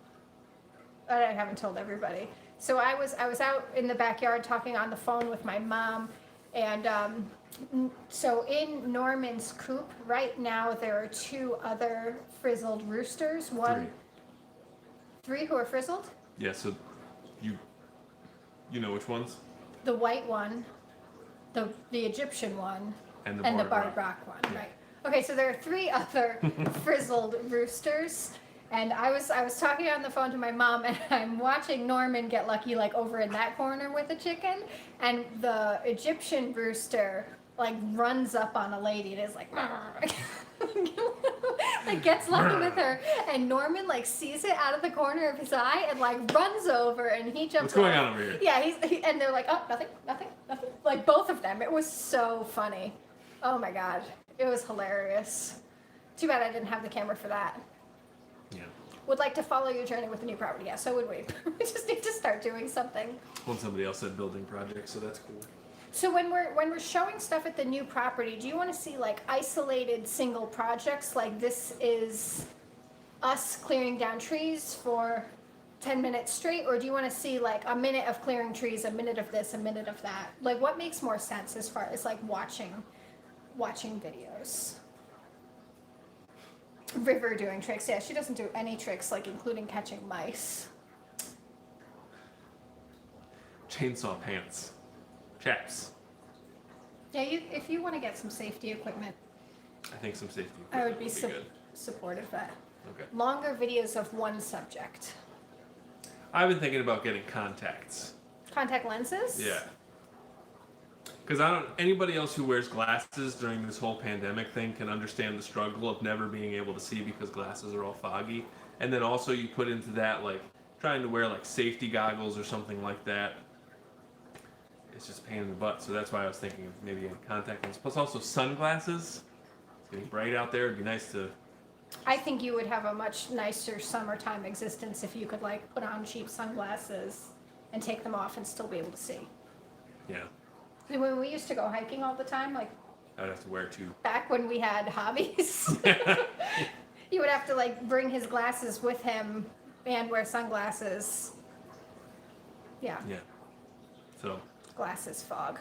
I haven't told everybody. So I was out in the backyard talking on the phone with my mom, and so in Norman's coop right now there are 2 other frizzled roosters. 3 who are frizzled. Yeah, so you know which ones? The white one, the Egyptian one, And the and barred the barred rock. rock one, right? Okay, so there are 3 other frizzled roosters. And I was talking on the phone to my mom, and I'm watching Norman get lucky, like over in that corner with a chicken, and the Egyptian rooster like runs up on a lady and is like, like gets lucky with her, and Norman like sees it out of the corner of his eye and like runs over, and he jumps. What's going off. on over here? Yeah, and they're like, oh, nothing, like both of them. It was so funny. Oh my God, it was hilarious. Too bad I didn't have the camera for that. Yeah. Would like to follow your journey with the new property. Yeah, so would we. We just need to start doing something. Well, somebody else said building projects, so that's cool. So when we're showing stuff at the new property, do you want to see like isolated single projects, like this is us clearing down trees for 10 minutes straight, or do you want to see like a minute of clearing trees, a minute of this, a minute of that? Like what makes more sense as far as like watching videos? River doing tricks. Yeah, she doesn't do any tricks, like including catching mice. Chainsaw pants. chaps. Yeah, if you want to get some safety equipment, I think some safety I would equipment be good. supportive of that. Okay. Longer videos of one subject. I've been thinking about getting contacts. Contact lenses? Yeah. Because anybody else who wears glasses during this whole pandemic thing can understand the struggle of never being able to see because glasses are all foggy. And then also you put into that, like, trying to wear, like, safety goggles or something like that. It's just a pain in the butt. So that's why I was thinking of maybe getting contact lenses. Plus also sunglasses. It's getting bright out there. It'd be nice to... I think you would have a much nicer summertime existence if you could, like, put on cheap sunglasses and take them off and still be able to see. Yeah. When we used to go hiking all the time, like I'd have to wear two. back when we had hobbies, he would have to like bring his glasses with him and wear sunglasses. Yeah. Yeah. So. Glasses fog.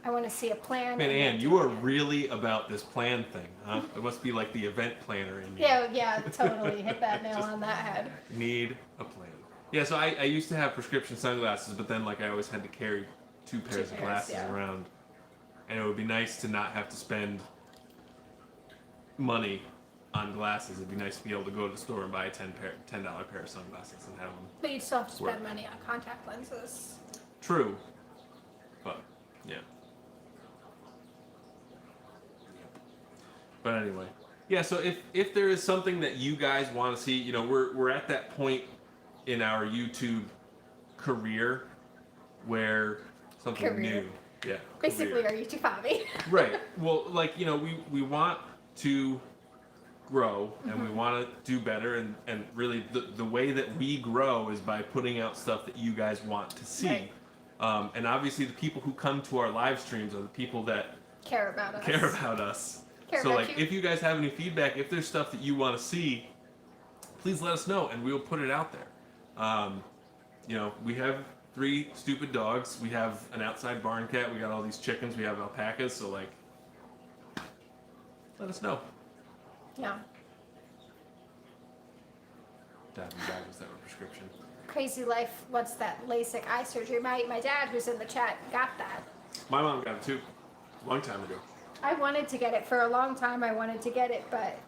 I want to see a plan. Man, Ann, you are really about this plan thing, huh? It must be like the event planner in you. Yeah, totally. Hit that nail on that head. Need a plan. Yeah, so I used to have prescription sunglasses, but then like I always had to carry two pairs of glasses around. And it would be nice to not have to spend money on glasses. It'd be nice to be able to go to the store and buy a $10 pair of sunglasses and have them. But you'd still have to spend work. money on contact lenses. True. But, yeah. But anyway. Yeah, so if there is something that you guys want to see, you know, we're at that point in our YouTube career where something new. Yeah. Basically our YouTube hobby. Right. Well, like, you know, we want to grow and we want to do better and really the way that we grow is by putting out stuff that you guys want to see. Right. And obviously the people who come to our live streams are the people that Care about us. So like if you guys have any feedback, if there's stuff that you want to see, please let us know and we'll put it out there. You know, we have 3 stupid dogs. We have an outside barn cat. We got all these chickens. We have alpacas. So like, let us know. Yeah. Dad and Dad was that a prescription? Crazy life. What's that? LASIK eye surgery. My dad, who's in the chat, got that. My mom got it too, a long time ago. I wanted to get it for a long time. I wanted to get it, but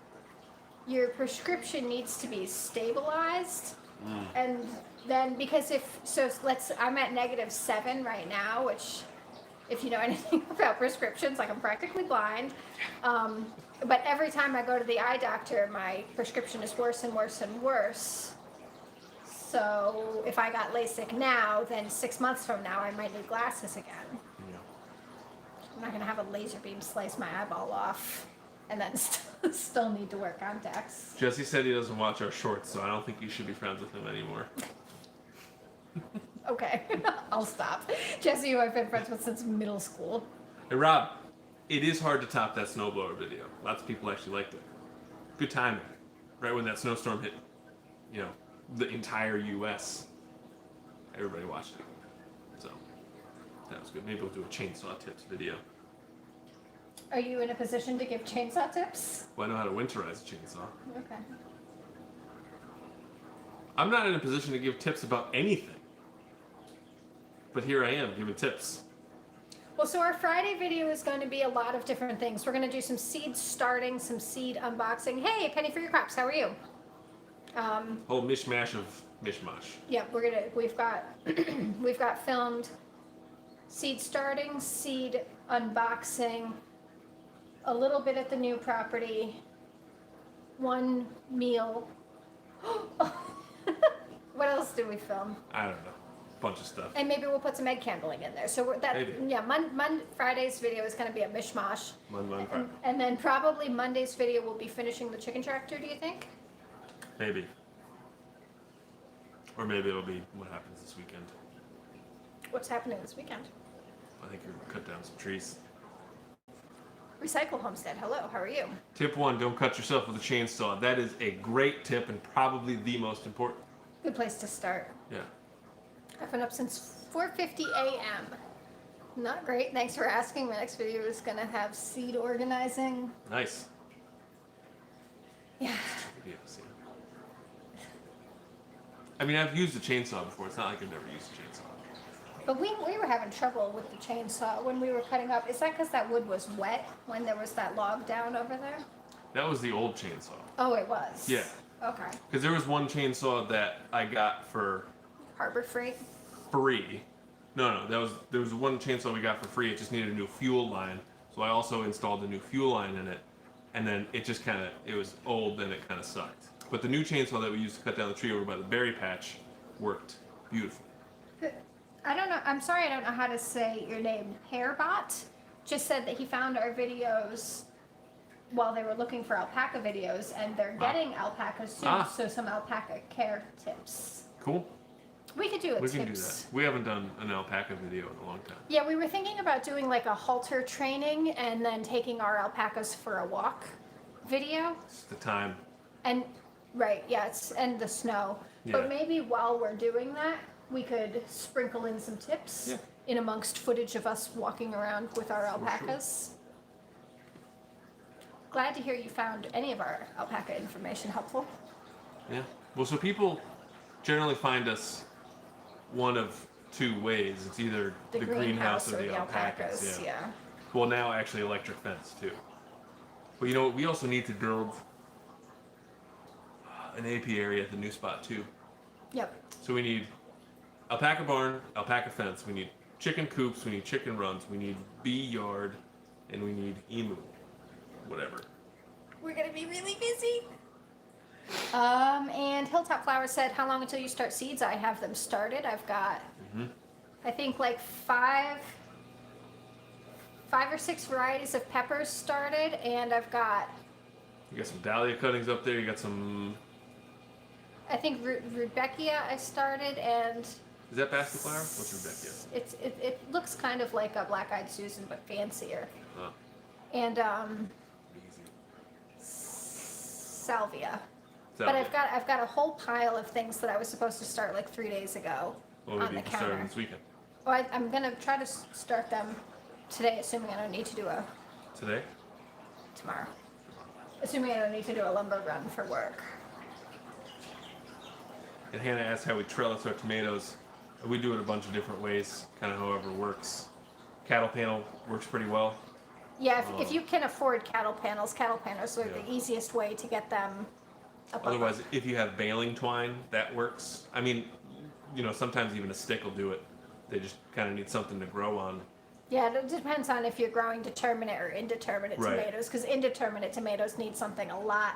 your prescription needs to be stabilized. And then because I'm at -7 right now, which if you know anything about prescriptions, like I'm practically blind. But every time I go to the eye doctor, my prescription is worse and worse and worse. So if I got LASIK now, then 6 months from now, I might need glasses again. Yeah. I'm not going to have a laser beam slice my eyeball off and then still need to wear contacts. Jesse said he doesn't watch our shorts, so I don't think you should be friends with him anymore. Okay, I'll stop. Jesse, who I've been friends with since middle school. Hey Rob, it is hard to top that snowblower video. Lots of people actually liked it. Good timing. Right when that snowstorm hit, you know, the entire U.S. Everybody watched it. So, that was good. Maybe we'll do a chainsaw tips video. Are you in a position to give chainsaw tips? Well, I know how to winterize a chainsaw. Okay. I'm not in a position to give tips about anything. But here I am, giving tips. Well, so our Friday video is going to be a lot of different things. We're going to do some seed starting, some seed unboxing. Hey, Penny for your crops, how are you? Whole mishmash of mishmash. Yeah, we've got we've got filmed seed starting, seed unboxing, a little bit at the new property, one meal. What else did we film? I don't know. Bunch of stuff. And maybe we'll put some egg candling in there. So Friday's video is going to be a mishmash. And then probably Monday's video will be finishing the chicken tractor, do you think? Maybe. Or maybe it'll be what happens this weekend. What's happening this weekend? I think you're going to cut down some trees. Recycle Homestead, hello, how are you? Tip 1, don't cut yourself with a chainsaw. That is a great tip and probably the most important. Good place to start. Yeah. I've been up since 4:50 a.m. Not great, thanks for asking. My next video is going to have seed organizing. Nice. Yeah. I mean, I've used a chainsaw before. It's not like I've never used a chainsaw. But we were having trouble with the chainsaw when we were cutting up. Is that because that wood was wet when there was that log down over there? That was the old chainsaw. Oh, it was? Yeah. Okay. Because there was one chainsaw that I got for Harbor Freight? free. No, there was one chainsaw we got for free. It just needed a new fuel line. So I also installed a new fuel line in it. And then it just it was old and it kind of sucked. But the new chainsaw that we used to cut down the tree over by the berry patch worked beautiful. I don't know. I'm sorry, I don't know how to say your name. Hairbot just said that he found our videos while they were looking for alpaca videos, and they're getting alpacas soon. So some alpaca care tips. Cool. We could do a We tips. can do that. We haven't done an alpaca video in a long time. Yeah, we were thinking about doing like a halter training and then taking our alpacas for a walk video. It's the time. And right, yeah, and the snow. Yeah. But maybe while we're doing that, we could sprinkle in some tips in amongst footage of us walking around with our alpacas. Glad to hear you found any of our alpaca information helpful. Yeah. Well, so people generally find us one of two ways. It's either the greenhouse or the alpacas. Yeah. Well, now actually electric fence too. But you know, we also need to build an apiary at the new spot too. Yep. So we need alpaca barn, alpaca fence. We need chicken coops. We need chicken runs. We need bee yard, and we need emu. Whatever. We're gonna be really busy. And Hilltop Flower said, "How long until you start seeds?" I have them started. I've got, I think like five or six varieties of peppers started, and I've got. You got some dahlia cuttings up there. You got some. I think Rudbeckia I started, and. Is that basket flower? What's Rudbeckia? It looks kind of like a black-eyed Susan, but fancier. Huh. And Easy. salvia. But I've got a whole pile of things that I was supposed to start like 3 days ago Well, on maybe the you can start counter. this weekend. Well, I'm gonna try to start them today, assuming I don't need to do a Today? tomorrow. Assuming I don't need to do a lumber run for work. And Hannah asked how we trellis our tomatoes. We do it a bunch of different ways, kind of however works. Cattle panel works pretty well. Yeah, if you can afford cattle panels are Yeah. the easiest way to get them up. Otherwise, if you have baling twine, that works. I mean, you know, sometimes even a stick will do it. They just kind of need something to grow on. Yeah, it depends on if you're growing determinate or indeterminate Right. tomatoes, because indeterminate tomatoes need something a lot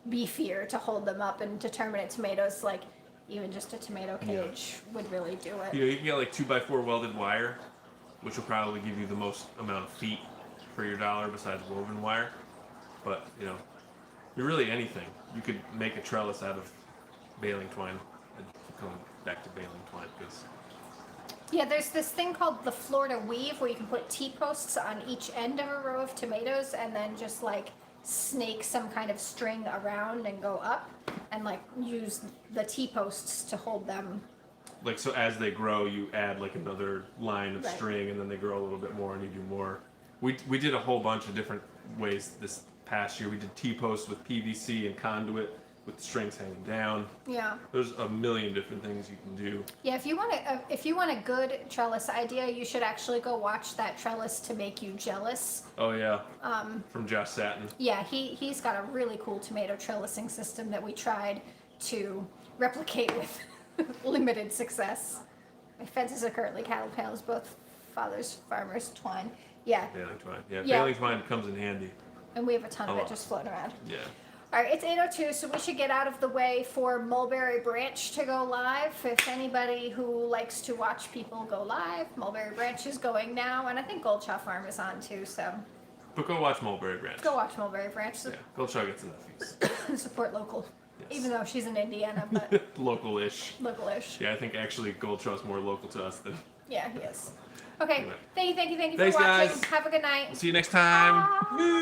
beefier to hold them up, and determinate tomatoes, like even just a tomato cage would really do it. You know, you can get like 2x4 welded wire, which will probably give you the most amount of feet for your dollar besides woven wire. But, you know, really anything. You could make a trellis out of baling twine. And come back to baling twine because Yeah, there's this thing called the Florida weave where you can put T-posts on each end of a row of tomatoes and then just like snake some kind of string around and go up and like use the T-posts to hold them. like, so as they grow, you add like another line of Right. string, and then they grow a little bit more, and you do more. We did a whole bunch of different ways this past year. We did T-posts with PVC and conduit with the strings hanging down. Yeah. There's a million different things you can do. Yeah, if you want a good trellis idea, you should actually go watch that Trellis to Make You Jealous. Oh yeah. From Josh Satin. Yeah, he's got a really cool tomato trellising system that we tried to replicate with limited success. My fences are currently cattle panels, both father's farmers twine. Yeah, Baling twine. Yeah, Yeah. baling twine comes in handy. and we have a ton of Oh. it just floating around. Yeah. All right, it's 8:02, so we should get out of the way for Mulberry Branch to go live. If anybody who likes to watch people go live, Mulberry Branch is going now, and I think Goldchaw Farm is on too, so But go watch Mulberry Branch. go watch Mulberry Branch. Yeah, Goldchaw gets enough views. Support local, Yes. even though she's in Indiana, but Local-ish. local-ish. Yeah, I think actually Goldshaw's more local to us than. Yeah, he is. Okay, Anyway. thank you Thanks, for watching. guys. Have a good night. See you next time. Bye.